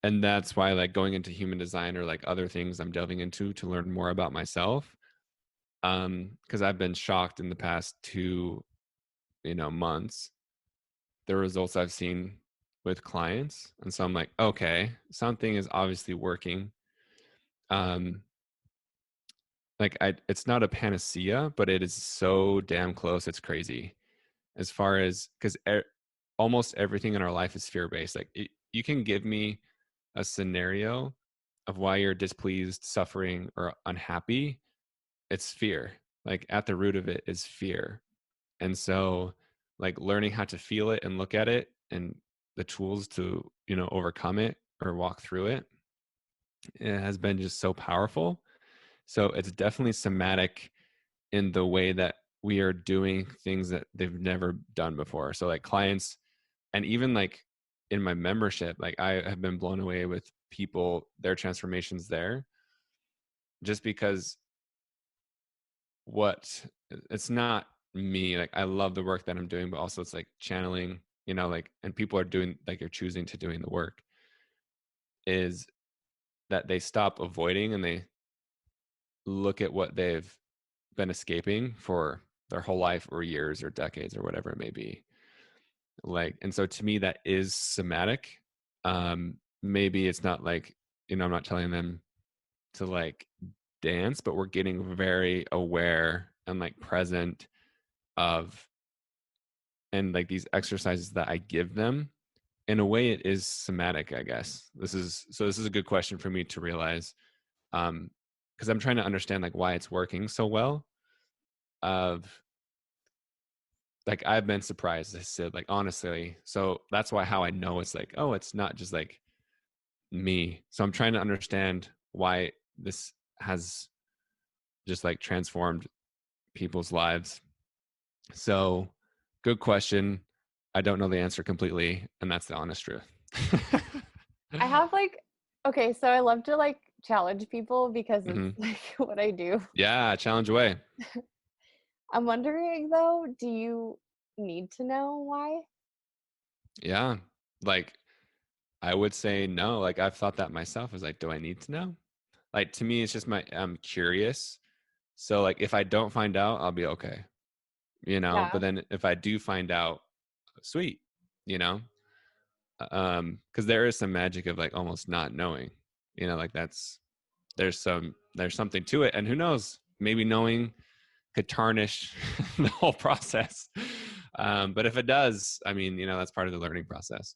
and that's why like going into human design, or like other things I'm delving into to learn more about myself. Because I've been shocked in the past 2 months, the results I've seen with clients. And so I'm like, okay, something is obviously working. Um, it's not a panacea, but it is so damn close. It's crazy. As far as, because almost everything in our life is fear based. Like you can give me a scenario of why you're displeased, suffering, or unhappy. It's fear. Like at the root of it is fear. And so like learning how to feel it and look at it, and the tools to, overcome it or walk through it, it has been just so powerful. So it's definitely somatic in the way that we are doing things that they've never done before. So like clients, and even like in my membership, like I have been blown away with people, their transformations there, just because it's not me. Like I love the work that I'm doing, but also it's like channeling, like, and people are doing, like, you're choosing to doing the work, is that they stop avoiding and they look at what they've been escaping for their whole life, or years, or decades, or whatever it may be. Like, and so to me, that is somatic. Maybe it's not like, I'm not telling them to like dance, but we're getting very aware and like present of, and like these exercises that I give them, in a way it is somatic, I guess. This is a good question for me to realize, because I'm trying to understand like why it's working so well. Of like I've been surprised, I said, like, honestly. So that's why, how I know it's like, oh, it's not just like me. So I'm trying to understand why this has just like transformed people's lives. So good question. I don't know the answer completely, and that's the honest truth. I have like, okay, so I love to like challenge people because it's Hmm. like what I do. Yeah, challenge away. I'm wondering though, do you need to know why? Yeah. Like I would say no. Like I've thought that myself. I was like, do I need to know? like to me, it's just I'm curious. So like if I don't find out, I'll be okay, Yeah. but then if I do find out, sweet, you know, because there is some magic of like almost not knowing, like there's something to it. And who knows, maybe knowing could tarnish the whole process. But if it does, I mean, that's part of the learning process.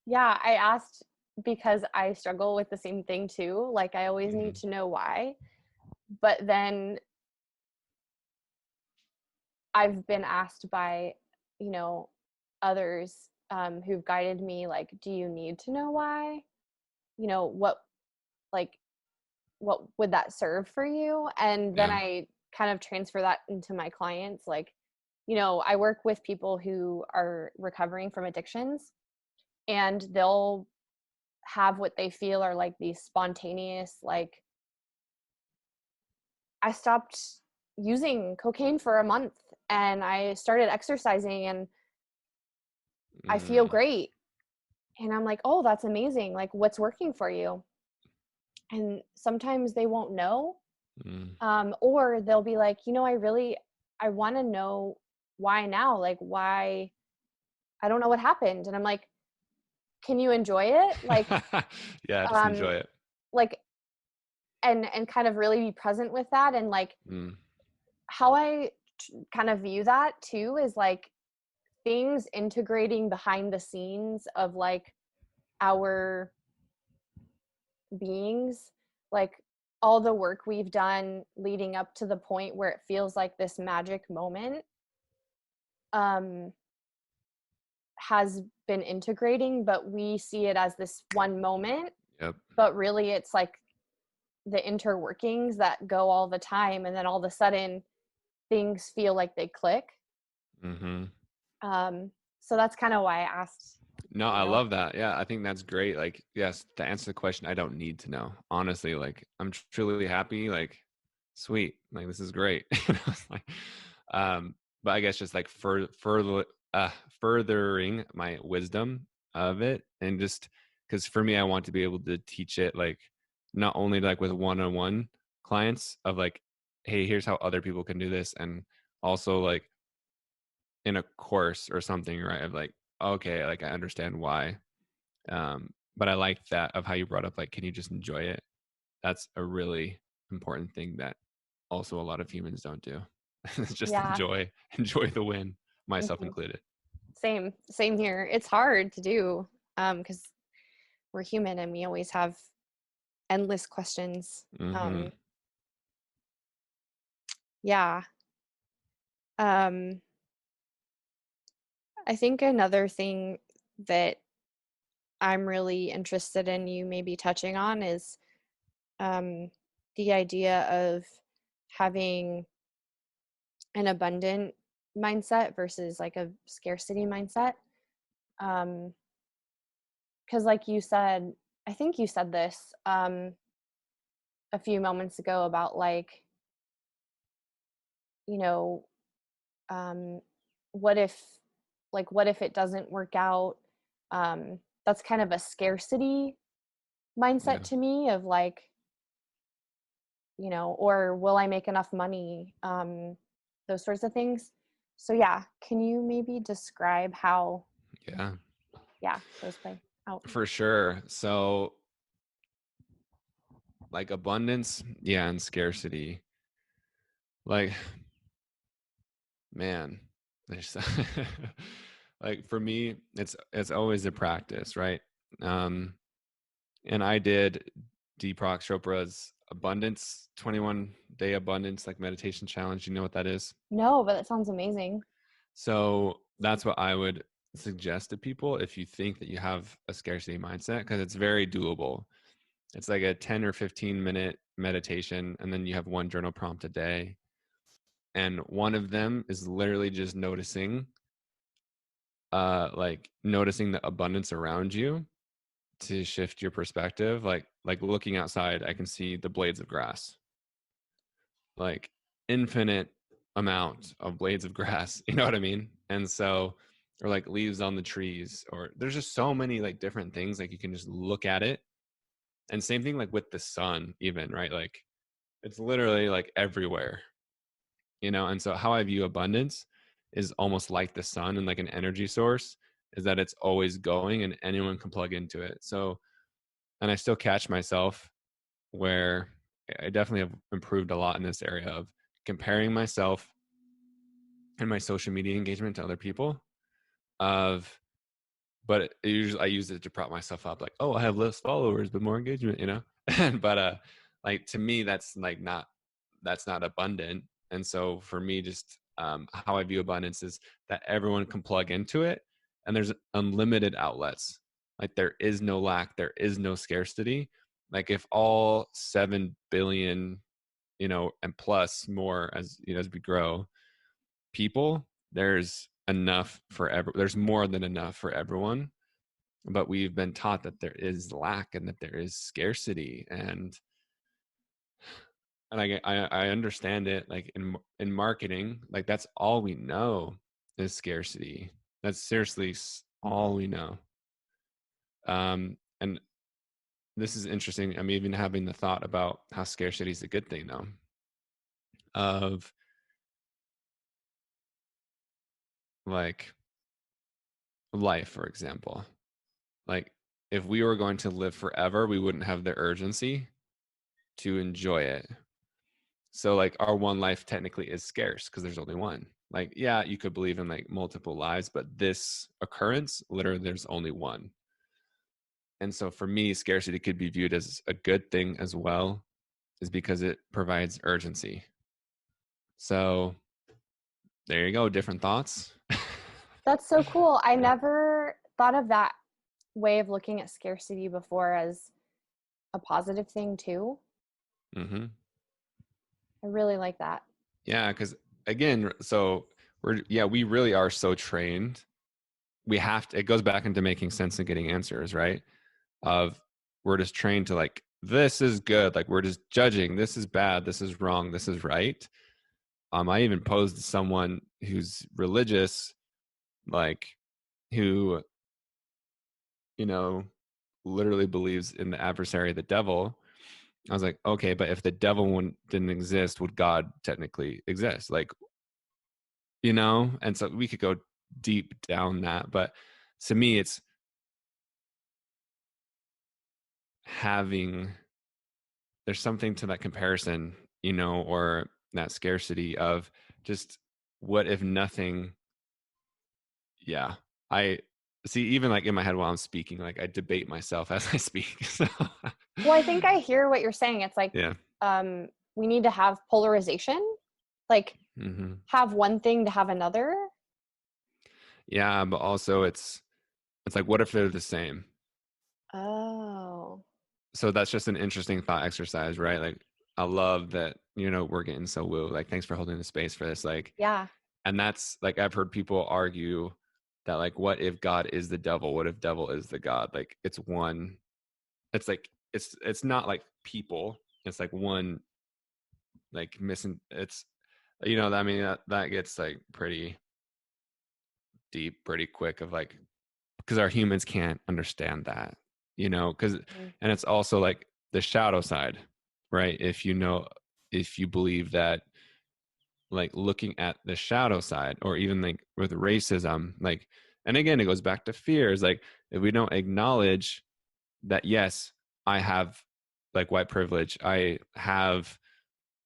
Yeah, I asked because I struggle with the same thing too. Like I always need Hmm. to know why. But then I've been asked by, you know, others who've guided me, like, do you need to know why? What, like, what would that serve for you? And then Yeah. I kind of transfer that into my clients. Like, I work with people who are recovering from addictions, and they'll have what they feel are like these spontaneous, like, I stopped using cocaine for a month and I started exercising and I feel Mm, great. And I'm like, oh, that's amazing. Like, what's working for you? And sometimes they won't know. mm, Or they'll be like, I want to know why now? Like, why? I don't know what happened. And I'm like, can you enjoy it? yeah, just Um, enjoy it. like, and kind of really be present with that. And like, Mm, how I kind of view that too is like things integrating behind the scenes of like our beings, like all the work we've done leading up to the point where it feels like this magic moment um has been integrating, but we see it as this one moment, yep. but really it's like the interworkings that go all the time, and then all of a sudden things feel like they click. Hmm. um so that's kind of why I asked, No, you I know love that. Yeah, I think that's great. Like, yes, to answer the question, I don't need to know. Honestly, like I'm truly happy. Like, sweet. Like this is great. It's like, um, but I guess just like furthering my wisdom of it, and just because for me, I want to be able to teach it like not only like with one-on-one clients of like, hey, here's how other people can do this, and also like in a course or something, right? Of like, okay, like I understand why. But I like that of how you brought up like, can you just enjoy it? That's a really important thing that also a lot of humans don't do. It's just yeah. enjoy the win, myself Mhm. included. Same here. It's hard to do because we're human and we always have endless questions. Hmm. Yeah. um I think another thing that I'm really interested in you maybe touching on is um the idea of having an abundant mindset versus like a scarcity mindset. um because like you said, I think you said this a few moments ago about like, you know um what if, what if it doesn't work out? That's kind of a scarcity mindset Yeah. to me of like, or will I make enough money? Those sorts of things. So yeah, can you maybe describe how, Yeah, yeah, those play out? for sure. So like abundance, yeah, and scarcity. Like, man, there's like for me, it's always a practice, right? Um, and I did Deepak Chopra's abundance 21-day abundance like meditation challenge. You know what that is? No, but that sounds amazing. So that's what I would suggest to people if you think that you have a scarcity mindset, because it's very doable. It's like a 10 or 15-minute meditation, and then you have one journal prompt a day. And one of them is literally just noticing the abundance around you to shift your perspective. Like looking outside, I can see the blades of grass, like infinite amount of blades of grass. You know what I mean? And so, or like leaves on the trees, or there's just so many like different things. Like you can just look at it And same thing like with the sun even, right? Like it's literally like everywhere, you know? And so how I view abundance is almost like the sun and like an energy source, is that it's always going and anyone can plug into it. So, and I still catch myself where I definitely have improved a lot in this area of comparing myself and my social media engagement to other people of, but usually I use it to prop myself up, like, oh, I have less followers but more engagement, you know. But like to me that's like not, that's not abundant. And so for me, just how I view abundance is that everyone can plug into it and there's unlimited outlets. Like there is no lack, there is no scarcity. Like if all 7 billion, you know, and plus more, as you know, as we grow people, there's enough for there's more than enough for everyone. But we've been taught that there is lack and that there is scarcity. And I understand it, like in marketing, like that's all we know is scarcity. That's seriously all we know. And this is interesting. I'm even having the thought about how scarcity is a good thing though, of like life, for example. Like if we were going to live forever, we wouldn't have the urgency to enjoy it. So like our one life technically is scarce because there's only one. Like, yeah, you could believe in like multiple lives, but this occurrence, literally there's only one. And so for me, scarcity could be viewed as a good thing as well, is because it provides urgency. So there you go, different thoughts. That's so cool. I Yeah. never thought of that way of looking at scarcity before as a positive thing too. Mm-hmm. I really like that. Yeah, because again, so we really are so trained. We have to, it goes back into making sense and getting answers, right? Of we're just trained to like, this is good. Like we're just judging, this is bad, this is wrong, this is right. I even posed to someone who's religious, like who, you know, literally believes in the adversary, the devil. I was like, okay, but if the devil didn't exist, would God technically exist? Like, you know? And so we could go deep down that, but to me, it's having, there's something to that comparison, you know, or that scarcity of just what if nothing. Yeah. I see, even like in my head while I'm speaking, like I debate myself as I speak. So Well, I think I hear what you're saying. It's like yeah. we need to have polarization, like Mm-hmm. have one thing to have another. Yeah, but also it's like, what if they're the same? Oh. So that's just an interesting thought exercise, right? Like I love that, you know, we're getting so woo. Like thanks for holding the space for this. Like, Yeah. and that's like I've heard people argue that like, what if God is the devil? What if devil is the God? Like it's one. It's like it's not like people. It's like one, like missing. It's, you know, I mean that gets like pretty deep pretty quick of like, because our humans can't understand that, you know, because, Mhm. and it's also like the shadow side, right? If you know, if you believe that, like looking at the shadow side, or even like with racism, like, and again, it goes back to fears. Like if we don't acknowledge that, yes, I have like white privilege, I have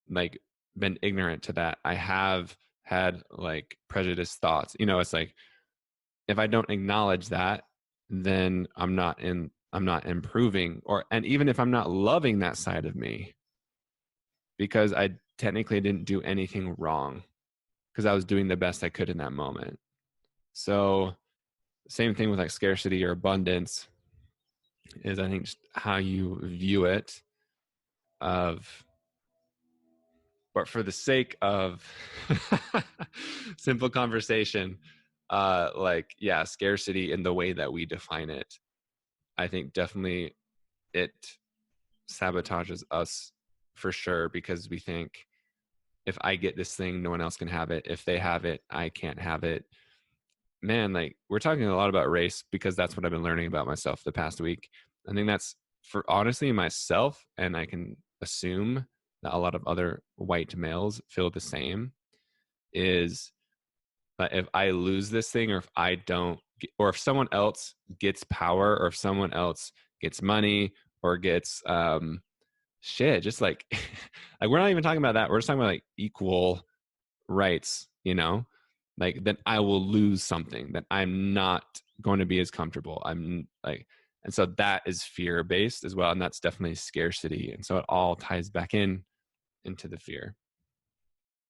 like been ignorant to that, I have had like prejudiced thoughts, you know, it's like, if I don't acknowledge that, then I'm not improving, or, and even if I'm not loving that side of me, because I technically didn't do anything wrong, because I was doing the best I could in that moment. So same thing with like scarcity or abundance, is I think just how you view it. Of, but for the sake of simple conversation, like yeah, scarcity in the way that we define it, I think definitely it sabotages us for sure, because we think, if I get this thing, no one else can have it. If they have it, I can't have it. Man, like we're talking a lot about race because that's what I've been learning about myself the past week. I think that's for honestly myself, and I can assume that a lot of other white males feel the same, is that if I lose this thing, or if I don't, or if someone else gets power, or if someone else gets money, or gets shit, just like like we're not even talking about that. We're just talking about like equal rights, you know, like then I will lose something, that I'm not going to be as comfortable. I'm like, and so that is fear based as well. And that's definitely scarcity. And so it all ties back into the fear.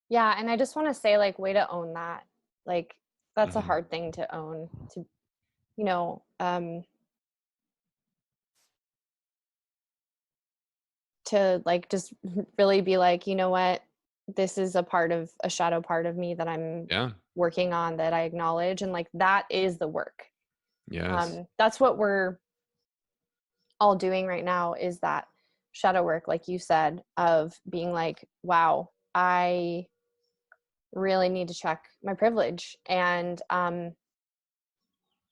Yeah. And I just want to say, like, way to own that. Like, that's a Mm-hmm. hard thing to own, to, you know, to like just really be like, you know what, this is a shadow part of me that I'm Yeah. working on, that I acknowledge. And like, that is the work. Yes. That's what we're all doing right now, is that shadow work, like you said, of being like, wow, I really need to check my privilege. And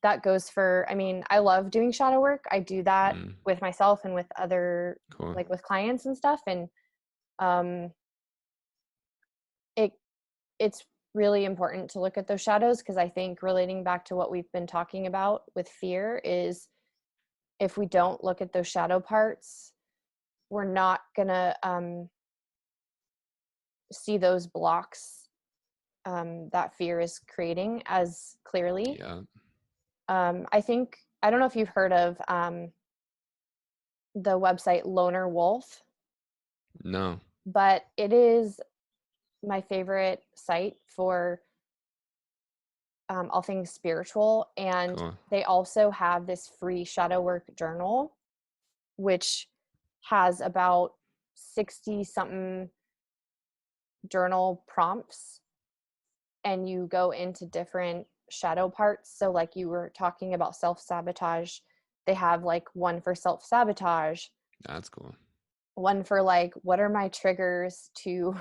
that goes for, I mean, I love doing shadow work. I do that Mm, with myself and with other, cool. like with clients and stuff. And um it it's really important to look at those shadows, because I think, relating back to what we've been talking about with fear, is if we don't look at those shadow parts, we're not gonna see those blocks that fear is creating as clearly. Yeah. I think, I don't know if you've heard of the website Loner Wolf, No. but it is my favorite site for all things spiritual. And Cool. they also have this free shadow work journal, which has about 60 something journal prompts, and you go into different shadow parts. So like you were talking about self-sabotage, they have like one for self-sabotage, That's cool. one for like, what are my triggers to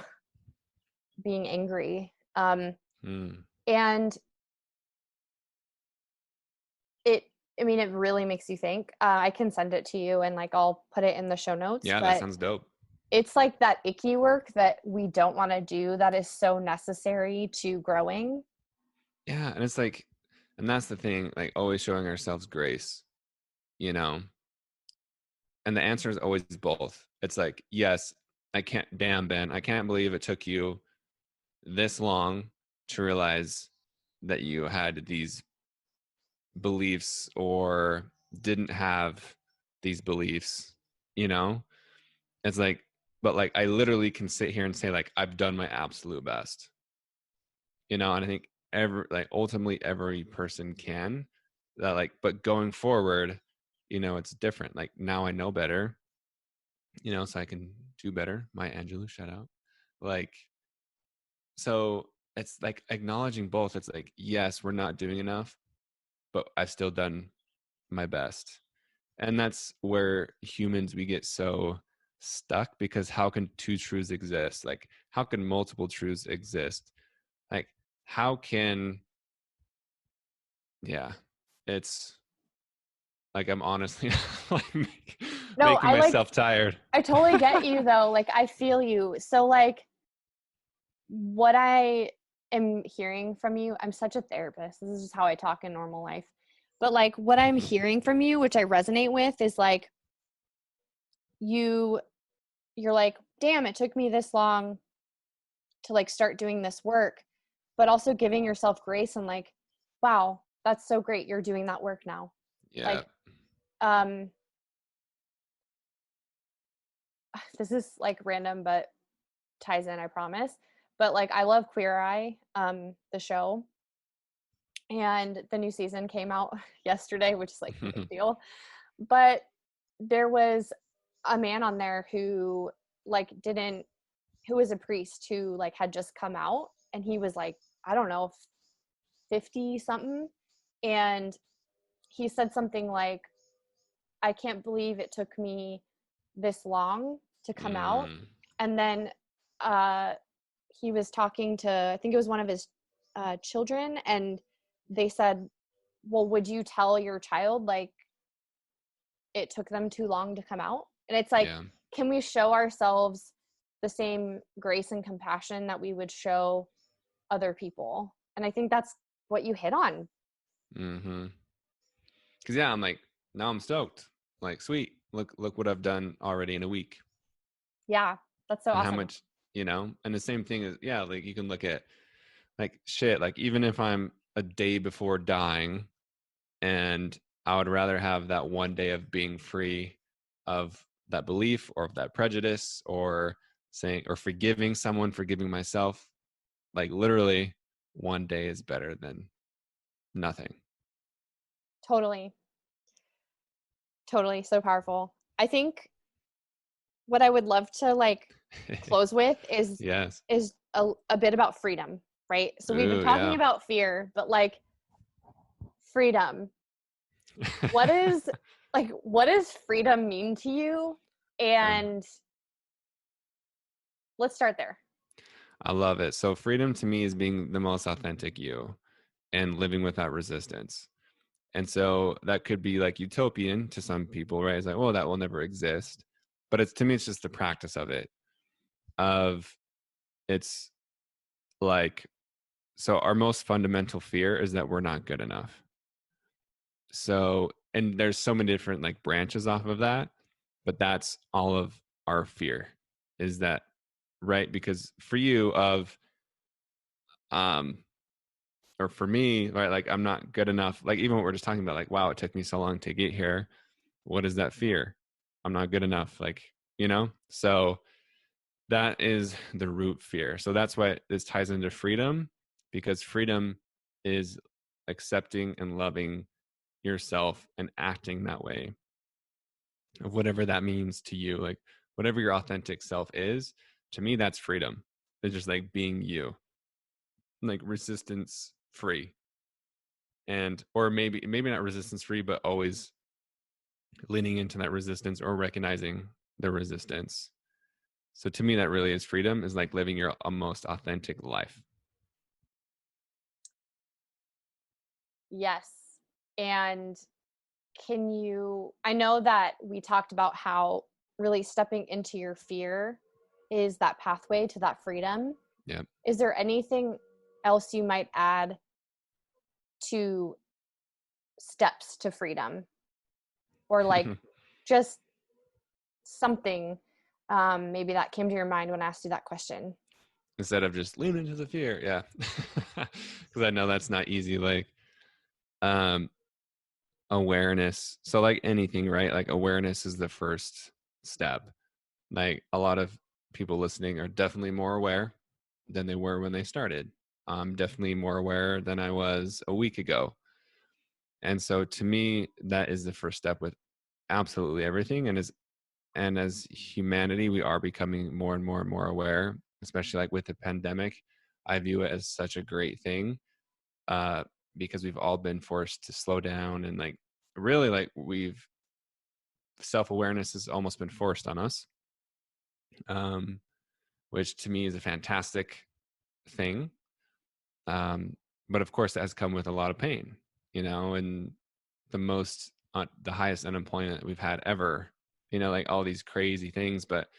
being angry, Mm. and it, I mean, it really makes you think. I can send it to you, and like I'll put it in the show notes. Yeah, that But sounds dope. it's like that icky work that we don't want to do, that is so necessary to growing. Yeah, and it's like, and that's the thing, like always showing ourselves grace, you know. And the answer is always both. It's like, yes, I can't, damn, Ben, I can't believe it took you this long to realize that you had these beliefs or didn't have these beliefs, you know? It's like, but like, I literally can sit here and say, like, I've done my absolute best, you know? And I think like, ultimately every person can that, like, but going forward, you know, it's different. Like, now I know better, you know, so I can do better. My Angelou, shout out. Like, so it's like acknowledging both. It's like, yes, we're not doing enough, but I've still done my best. And that's where humans, we get so stuck, because how can two truths exist? Like, how can multiple truths exist? Like, how can, yeah, it's like, I'm honestly like No, making I like, myself tired. I totally get you though. Like, I feel you. So like, what I am hearing from you, I'm such a therapist. This is just how I talk in normal life. But like, what I'm hearing from you, which I resonate with, is like, you you're like, damn, it took me this long to like start doing this work, but also giving yourself grace and like, wow, that's so great, you're doing that work now. Yeah. Like, um this is like random, but ties in, I promise. But like, I love Queer Eye, the show, and the new season came out yesterday, which is like no big deal. But there was a man on there who like didn't, who was a priest, who like had just come out, and he was like, I don't know, 50 something. And he said something like, I can't believe it took me this long to come out. Mm, And then uh he was talking to, I think it was one of his children, and they said, well, would you tell your child like it took them too long to come out. And it's like, Yeah. can we show ourselves the same grace and compassion that we would show other people? And I think that's what you hit on. Mm-hmm. Because yeah, I'm like, now I'm stoked. Like, sweet. Look what I've done already in a week. Yeah, that's so And how awesome. much, and the same thing is, yeah, like you can look at like shit, like even if I'm a day before dying and I would rather have that one day of being free of that belief or of that prejudice or saying or forgiving someone, forgiving myself, like literally one day is better than nothing. Totally. Totally. So powerful. I think what I would love to like close with is Yes. a bit about freedom, right? So we've been Ooh, talking yeah. about fear, but like freedom. What is what does freedom mean to you? And let's start there. I love it. So freedom to me is being the most authentic you and living without resistance. And so that could be like utopian to some people, right? It's like, well, that will never exist. But it's to me, it's just the practice of it. Of it's like, so our most fundamental fear is that we're not good enough. So, and there's so many different like branches off of that, but that's all of our fear is that, right? Because for you um, or for me, right, like I'm not good enough. Like even what we're just talking about, like, wow, it took me so long to get here. What is that fear? I'm not good enough. Like, so that is the root fear. So that's why this ties into freedom, because freedom is accepting and loving yourself and acting that way of whatever that means to you. Like whatever your authentic self is, to me, that's freedom. It's just like being you, like resistance free. And or maybe not resistance free, but always leaning into that resistance or recognizing the resistance. So to me, that really is freedom, is like living your most authentic life. Yes. And I know that we talked about how really stepping into your fear is that pathway to that freedom. Yeah. Is there anything else you might add to steps to freedom, or like just something maybe that came to your mind when I asked you that question? Instead of just lean into the fear. Yeah. Because I know that's not easy. Like um awareness. So like anything, right? Like awareness is the first step. Like a lot of people listening are definitely more aware than they were when they started. I'm definitely more aware than I was a week ago. And so to me, that is the first step with absolutely everything. And as humanity, we are becoming more and more and more aware, especially like with the pandemic. I view it as such a great thing, uh, because we've all been forced to slow down and like really like self-awareness has almost been forced on us, um, which to me is a fantastic thing. Um, but of course, that has come with a lot of pain, and the highest unemployment we've had ever, like all these crazy things. But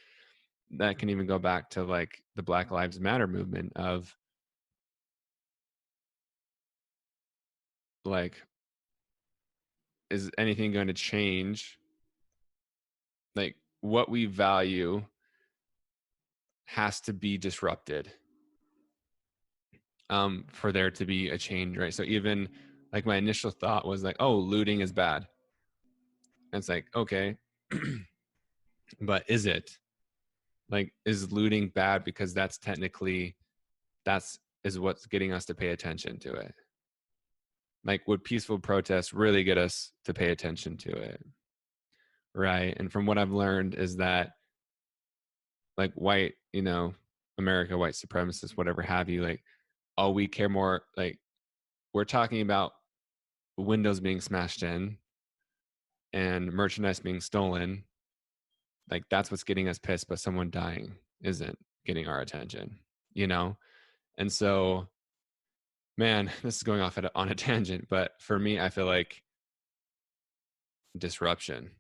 that can even go back to like the Black Lives Matter movement of like, is anything going to change? Like what we value has to be disrupted for there to be a change, right? So even like my initial thought was like, oh, looting is bad. And it's like, okay, but is it? Like, is looting bad because that's is what's getting us to pay attention to it? Like, would peaceful protests really get us to pay attention to it? Right. And from what I've learned is that like white, America, white supremacists, whatever have you, like, oh, we care more. Like, we're talking about windows being smashed in and merchandise being stolen. Like, that's what's getting us pissed, but someone dying isn't getting our attention, you know? And so, man, this is going off on a tangent, but for me, I feel like disruption.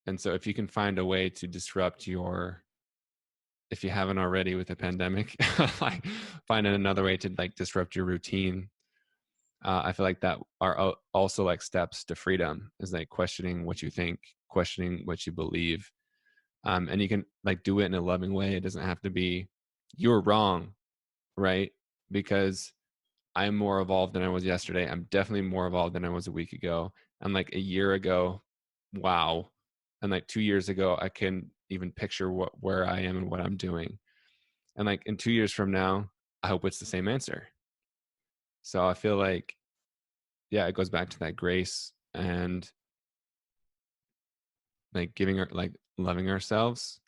And so if you can find a way to disrupt if you haven't already with the pandemic, like finding another way to like disrupt your routine. I feel like that are also like steps to freedom, is like questioning what you think, questioning what you believe. And you can like do it in a loving way. It doesn't have to be you're wrong, right? Because I'm more evolved than I was yesterday. I'm definitely more evolved than I was a week ago. And like a year ago, wow. And like 2 years ago, I can even picture where I am and what I'm doing. And like in 2 years from now, I hope it's the same answer. So I feel like, yeah, it goes back to that grace and like like loving ourselves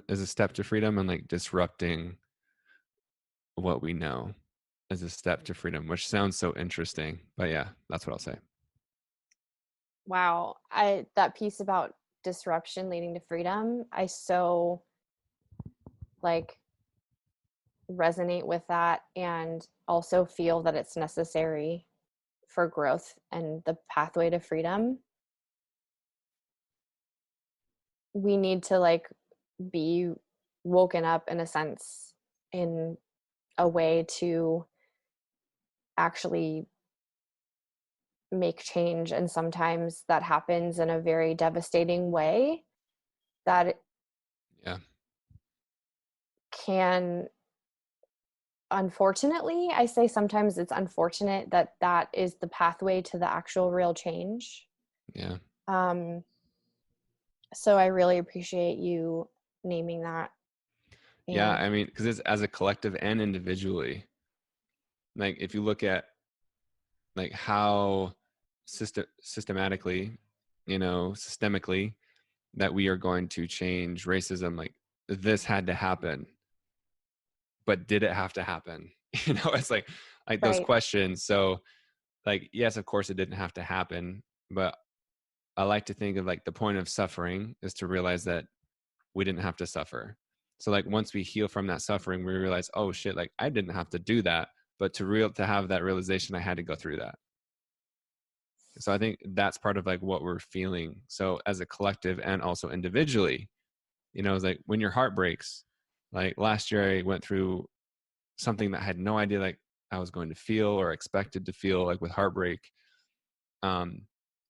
as a step to freedom, and like disrupting what we know as a step to freedom, which sounds so interesting. But yeah, that's what I'll say. Wow. That piece about disruption leading to freedom, I so like resonate with that, and also feel that it's necessary for growth and the pathway to freedom. We need to like be woken up in a sense, in a way to actually make change, and sometimes that happens in a very devastating way that Yeah. can, unfortunately, I say sometimes it's unfortunate that that is the pathway to the actual real change. Yeah. So I really appreciate you naming that. Yeah. And I mean, because it's as a collective and individually. Like if you look at like how systematically, systemically, that we are going to change racism, like this had to happen, but did it have to happen? It's like those right, questions. So like, yes, of course it didn't have to happen, but I like to think of like the point of suffering is to realize that we didn't have to suffer. So like once we heal from that suffering, we realize, oh shit, like I didn't have to do that, but to have that realization, I had to go through that. So I think that's part of like what we're feeling. So as a collective and also individually, it's like when your heart breaks, like last year I went through something that I had no idea like I was going to feel or expected to feel, like with heartbreak.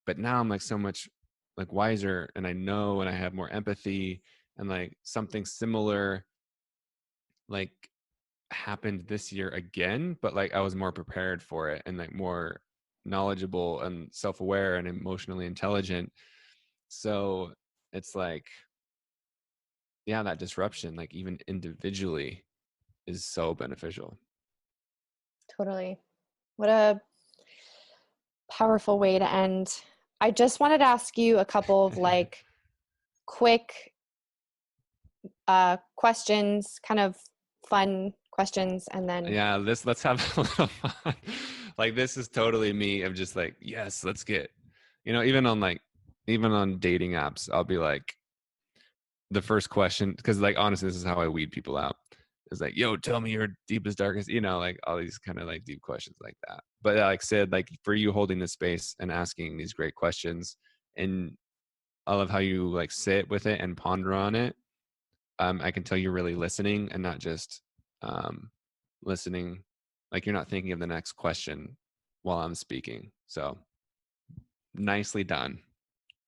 But now I'm like so much like wiser, and I know, and I have more empathy, and like something similar like happened this year again, but like I was more prepared for it and like more knowledgeable and self-aware and emotionally intelligent. So it's like, yeah, that disruption, like even individually, is so beneficial. totally. What a powerful way to end. I just wanted to ask you a couple of like quick questions, kind of fun questions, and then Yeah, let's have a little fun. Like this is totally me of just like, yes, let's get, even on dating apps, I'll be like, the first question, because like honestly, this is how I weed people out. It's like, yo, tell me your deepest, darkest, like all these kind of like deep questions like that. But like said, like for you holding this space and asking these great questions, and I love how you like sit with it and ponder on it. I can tell you're really listening and not just listening, like you're not thinking of the next question while I'm speaking. So nicely done.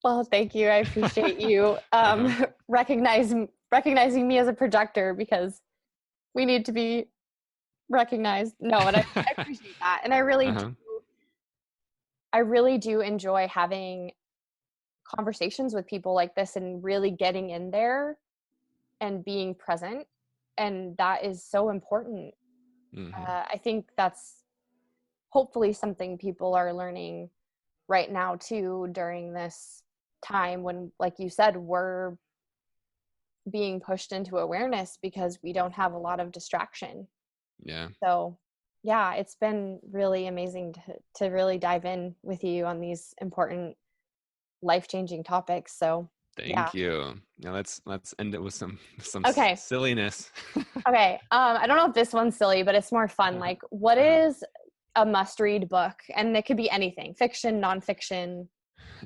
well, thank you. I appreciate you Uh-huh. recognizing me as a projector, because we need to be recognized. No, and I appreciate that. And Uh-huh. I really do enjoy having conversations with people like this and really getting in there and being present. And that is so important. Mm-hmm. I think that's hopefully something people are learning right now too, during this time when, like you said, we're being pushed into awareness because we don't have a lot of distraction. Yeah. So yeah, it's been really amazing to really dive in with you on these important life-changing topics. So yeah. Thank you. Now let's end it with some Okay. silliness. Okay. I don't know if this one's silly, but it's more fun. Like, what Uh-huh. is a must-read book? And it could be anything: fiction, nonfiction.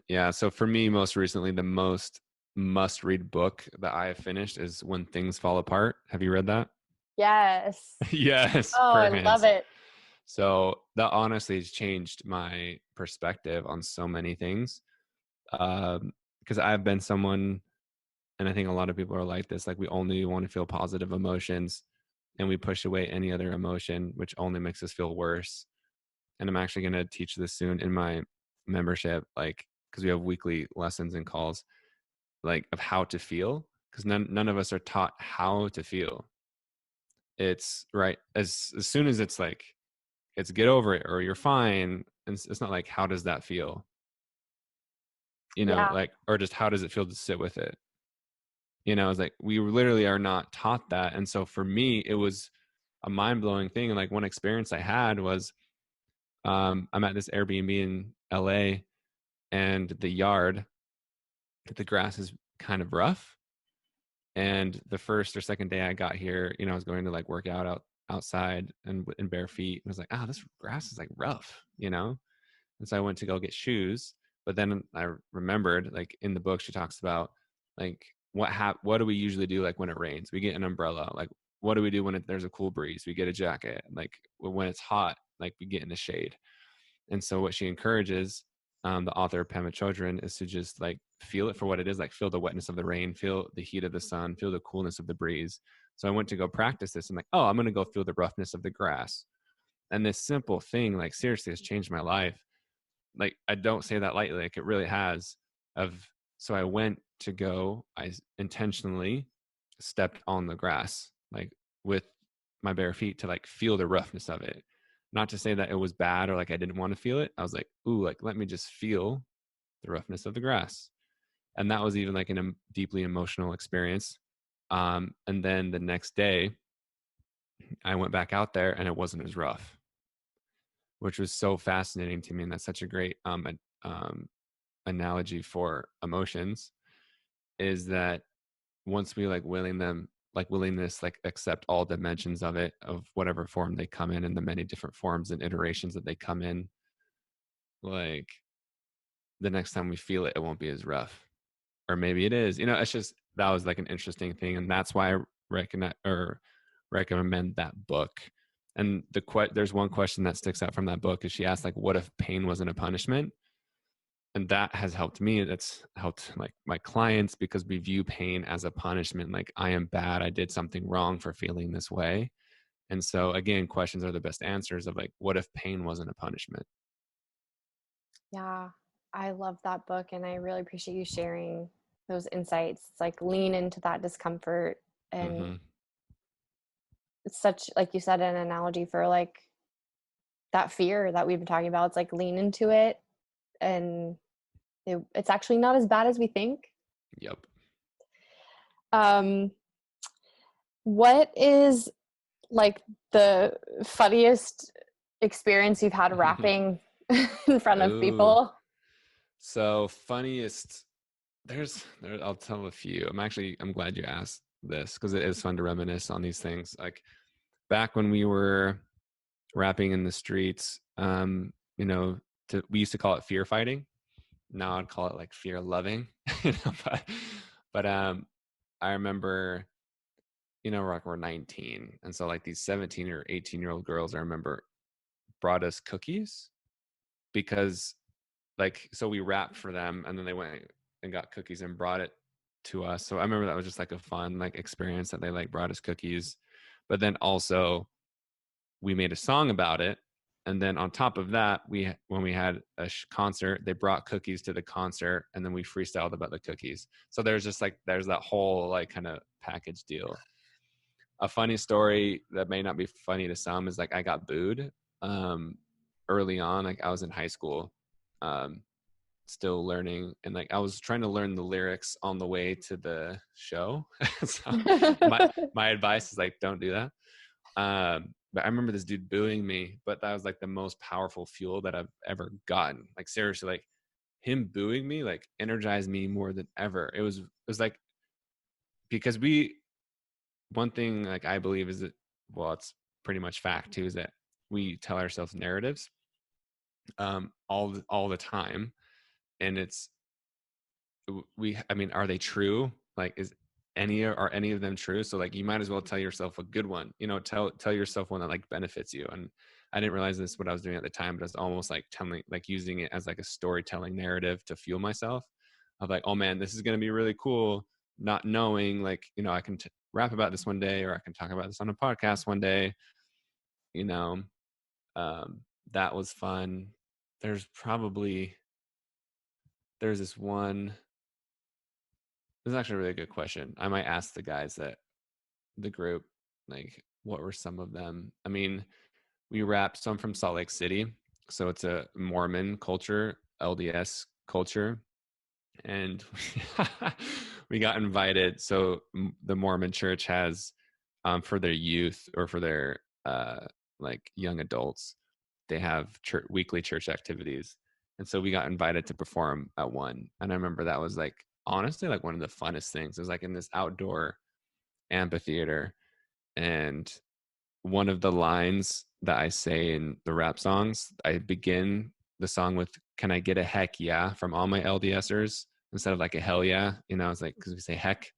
Yeah. So for me, most recently, the most must read book that I have finished is When Things Fall Apart. Have you read that? Yes. Yes, Oh, for I love hands. it. So that honestly has changed my perspective on so many things. Because I've been someone, and I think a lot of people are like this, like we only want to feel positive emotions and we push away any other emotion, which only makes us feel worse. And I'm actually going to teach this soon in my membership, like, because we have weekly lessons and calls, like, of how to feel, because none of us are taught how to feel. It's right as soon as it's like, it's get over it or you're fine. And it's not like, how does that feel? Yeah. Like, or just how does it feel to sit with it? It's like we literally are not taught that. And so for me, it was a mind blowing thing. And like one experience I had was I'm at this Airbnb in LA, and the grass is kind of rough. And the first or second day I got here, I was going to like work outside and in bare feet. And I was like, this grass is like rough. And so I went to go get shoes. But then I remembered, like in the book, she talks about like what do we usually do like when it rains? We get an umbrella. Like what do we do when there's a cool breeze? We get a jacket. Like when it's hot, like we get in the shade. And so what she encourages, the author Pema Chodron, is to just like feel it for what it is, like feel the wetness of the rain, feel the heat of the sun, feel the coolness of the breeze. So I went to go practice this. I'm like, I'm going to go feel the roughness of the grass. And this simple thing, like seriously, has changed my life. Like I don't say that lightly, like it really has. So I went to go, I intentionally stepped on the grass, like with my bare feet, to like feel the roughness of it. Not to say that it was bad or like I didn't want to feel it. I was like, ooh, like let me just feel the roughness of the grass. And that was even like a deeply emotional experience. And then the next day I went back out there and it wasn't as rough, which was so fascinating to me. And that's such a great analogy for emotions, is that once we like willingness, like accept all dimensions of it, of whatever form they come in, and the many different forms and iterations that they come in, like the next time we feel it, it won't be as rough. Or maybe it is. It's just, that was like an interesting thing. And that's why I recommend that book. And there's one question that sticks out from that book, is she asked like, what if pain wasn't a punishment? And that has helped me. That's helped like my clients, because we view pain as a punishment. Like I am bad, I did something wrong for feeling this way. And so again, questions are the best answers of like, what if pain wasn't a punishment? Yeah. I love that book and I really appreciate you sharing those insights. It's like lean into that discomfort, and Mm-hmm. it's such, like you said, an analogy for like that fear that we've been talking about. It's like lean into it, and it's actually not as bad as we think. Yep. Um, what is like the funniest experience you've had rapping in front of Oh, people? so funniest. I'll tell a few. I'm glad you asked this, because it is fun to reminisce on these things. Like back when we were rapping in the streets, we used to call it fear fighting. Now I'd call it like fear loving. But I remember, we're 19, and so like these 17 or 18-year-old girls, I remember, brought us cookies, because like, so we rapped for them and then they went and got cookies and brought it to us. So I remember that was just like a fun like experience, that they like brought us cookies. But then also we made a song about it. And then on top of that, when we had a concert, they brought cookies to the concert, and then we freestyled about the cookies. So there's that whole like kind of package deal. A funny story that may not be funny to some is like I got booed early on. Like I was in high school, um, still learning, and like I was trying to learn the lyrics on the way to the show. So my advice is like, don't do that. But I remember this dude booing me, but that was like the most powerful fuel that I've ever gotten. Like seriously, like him booing me like energized me more than ever. It was like, because one thing like I believe is that, well, it's pretty much fact too, is that we tell ourselves narratives all the time. and I mean, are they true? Like, are any of them true? So like, you might as well tell yourself a good one, you know, tell yourself one that like benefits you. And I didn't realize this what I was doing at the time, but it's almost like using it as like a storytelling narrative to fuel myself of like, oh man, this is going to be really cool. Not knowing, like, you know, I can rap about this one day, or I can talk about this on a podcast one day, you know. um, that was fun. There's this one. This is actually a really good question. I might ask the guys that the group, like, what were some of them? I mean, we wrapped some from Salt Lake City, so it's a Mormon culture, LDS culture, and we got invited. So the Mormon church has, for their youth, or for their like young adults, they have weekly church activities, and so we got invited to perform at one. And I remember that was like, honestly, like one of the funnest things. It was like in this outdoor amphitheater, and one of the lines that I say in the rap songs, I begin the song with, "Can I get a heck yeah" from all my LDSers, instead of like a hell yeah, you know. It's like, because we say heck,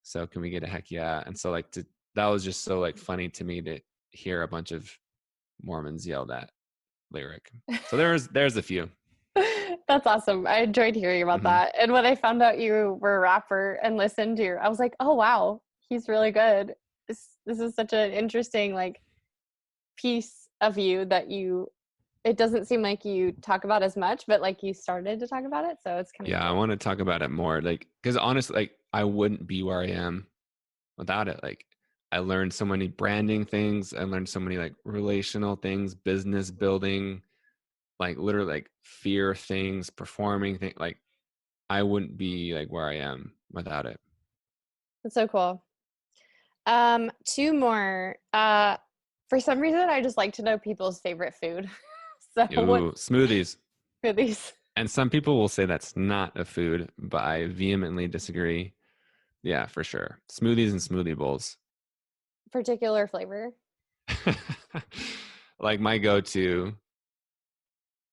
so can we get a heck yeah? And so like, that was just so like funny to me to hear a bunch of Mormons yell that lyric. So there's a few. That's awesome. I enjoyed hearing about that. And when I found out you were a rapper and listened to I was like, oh wow, he's really good. This is such an interesting like piece of you that it doesn't seem like you talk about as much, but like you started to talk about it, so it's kind of Yeah, cool. I want to talk about it more, like, because honestly, like, I wouldn't be where I am without it. Like, I learned so many branding things. I learned so many like relational things, business building, like literally like fear things, performing things. Like, I wouldn't be like where I am without it. That's so cool. Two more. For some reason, I just like to know people's favorite food. So what Ooh, smoothies. are these? And some people will say that's not a food, but I vehemently disagree. Yeah, for sure. Smoothies and smoothie bowls. Particular flavor? Like my go-to,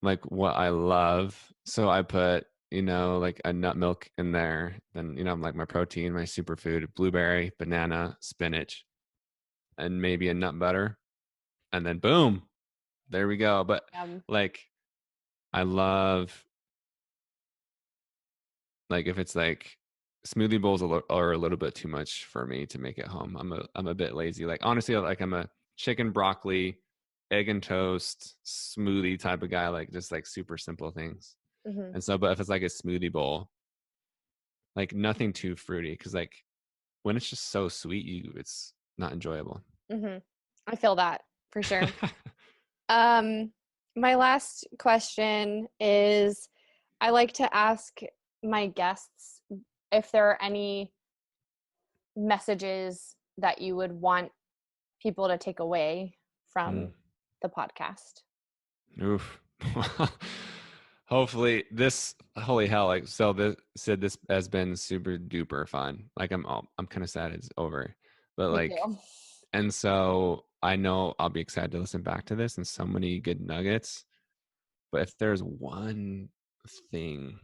like what I love. So I put, you know, like a nut milk in there. Then, you know, I'm like my protein, my superfood, blueberry, banana, spinach, and maybe a nut butter. And then boom, there we go. But like, I love, like, if it's like smoothie bowls are a little bit too much for me to make at home. I'm a bit lazy. Like, honestly, like, I'm a chicken, broccoli, egg and toast smoothie type of guy, like just like super simple things. Mm-hmm. And so, but if it's like a smoothie bowl, like nothing too fruity, because like when it's just so sweet, it's not enjoyable. Mm-hmm. I feel that for sure. My last question is, I like to ask my guests if there are any messages that you would want people to take away from the podcast. Oof. Hopefully this, holy hell, like, so this has been super duper fun. Like, I'm kind of sad it's over, but Me like, too. and so I know I'll be excited to listen back to this, and so many good nuggets. But if there's one thing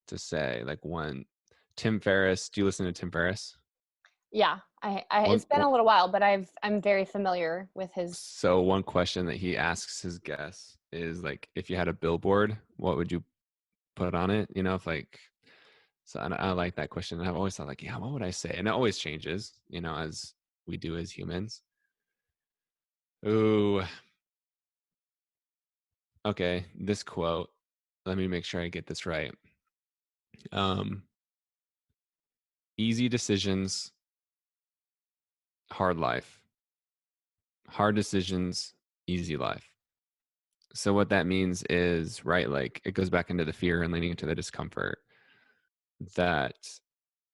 to say, like one, Tim Ferriss, do you listen to Tim Ferriss? Yeah, One, it's been a little while, but I'm very familiar with his. so one question that he asks his guests is like, if you had a billboard, what would you put on it? You know, if like, so I like that question. And I've always thought like, yeah, what would I say? And it always changes, you know, as we do as humans. Ooh, okay. This quote, let me make sure I get this right. Um, Easy decisions, hard life. Hard decisions, easy life. So what that means is, right, like it goes back into the fear and leaning into the discomfort. That,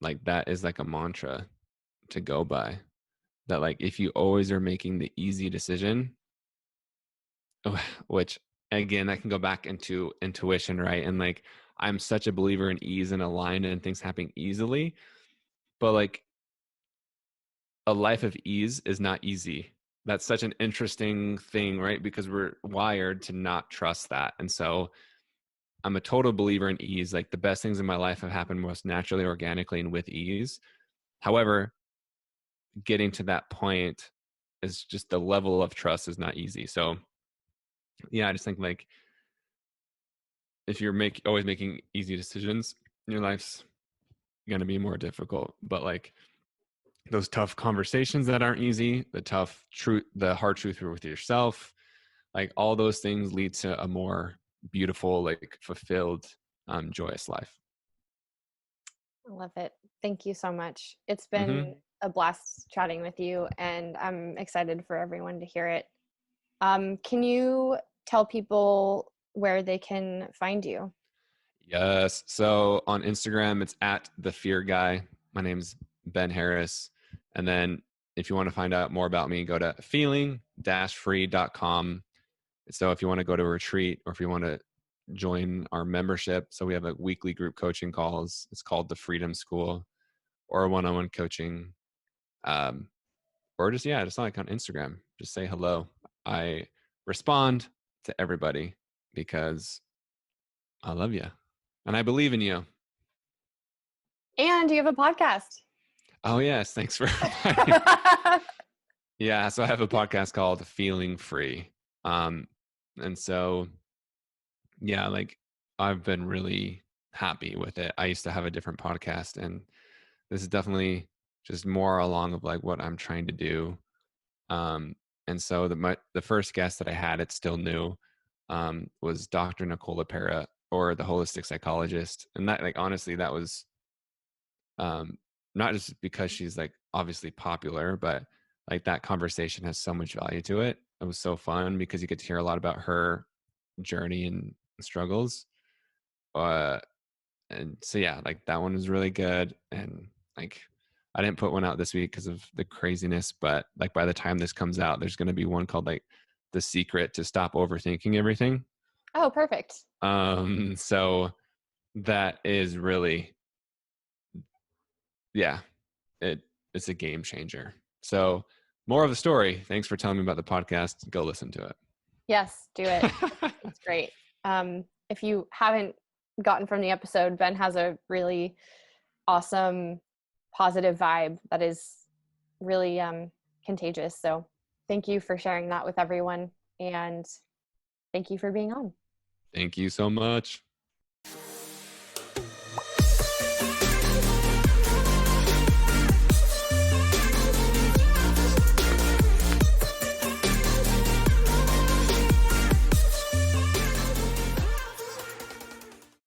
like, that is like a mantra to go by. That like, if you always are making the easy decision, which again, I can go back into intuition, right? And like, I'm such a believer in ease and alignment and things happening easily, but like, a life of ease is not easy. That's such an interesting thing, right? Because we're wired to not trust that. And so I'm a total believer in ease. Like the best things in my life have happened most naturally, organically, and with ease. However, getting to that point is just the level of trust is not easy. So yeah, I just think like if you're always making easy decisions, your life's going to be more difficult. But like those tough conversations that aren't easy, the tough truth, the hard truth with yourself, like all those things lead to a more beautiful, like fulfilled, joyous life. I love it. Thank you so much. It's Mm-hmm. been a blast chatting with you, and I'm excited for everyone to hear it. Can you tell people where they can find you? Yes. So on Instagram, it's at the Fear Guy. My name's Ben Harris. And then if you want to find out more about me, go to feeling-free.com. So if you want to go to a retreat or if you want to join our membership, so we have a weekly group coaching calls. It's called the Freedom School, or one-on-one coaching, or just like on Instagram. Just say hello. I respond to everybody because I love you and I believe in you. And you have a podcast. Oh yes, thanks for reminding. Yeah, so I have a podcast called Feeling Free. And so yeah, like I've been really happy with it. I used to have a different podcast, and this is definitely just more along of like what I'm trying to do. And so the first guest that I had, it's still new, was Dr. Nicole Pera, or the holistic psychologist. And that, like, honestly, that was not just because she's like obviously popular, but like that conversation has so much value to it. It was so fun because you get to hear a lot about her journey and struggles. Uh, and so yeah, like that one was really good. And like I didn't put one out this week because of the craziness, but like by the time this comes out, there's going to be one called like The Secret to Stop Overthinking Everything. Oh, perfect. So that is really, yeah, it's a game changer. So more of the story. Thanks for telling me about the podcast. Go listen to it. Yes, do it. It's great. If you haven't gotten from the episode, Ben has a really awesome, positive vibe that is really contagious. So thank you for sharing that with everyone. And thank you for being on. Thank you so much.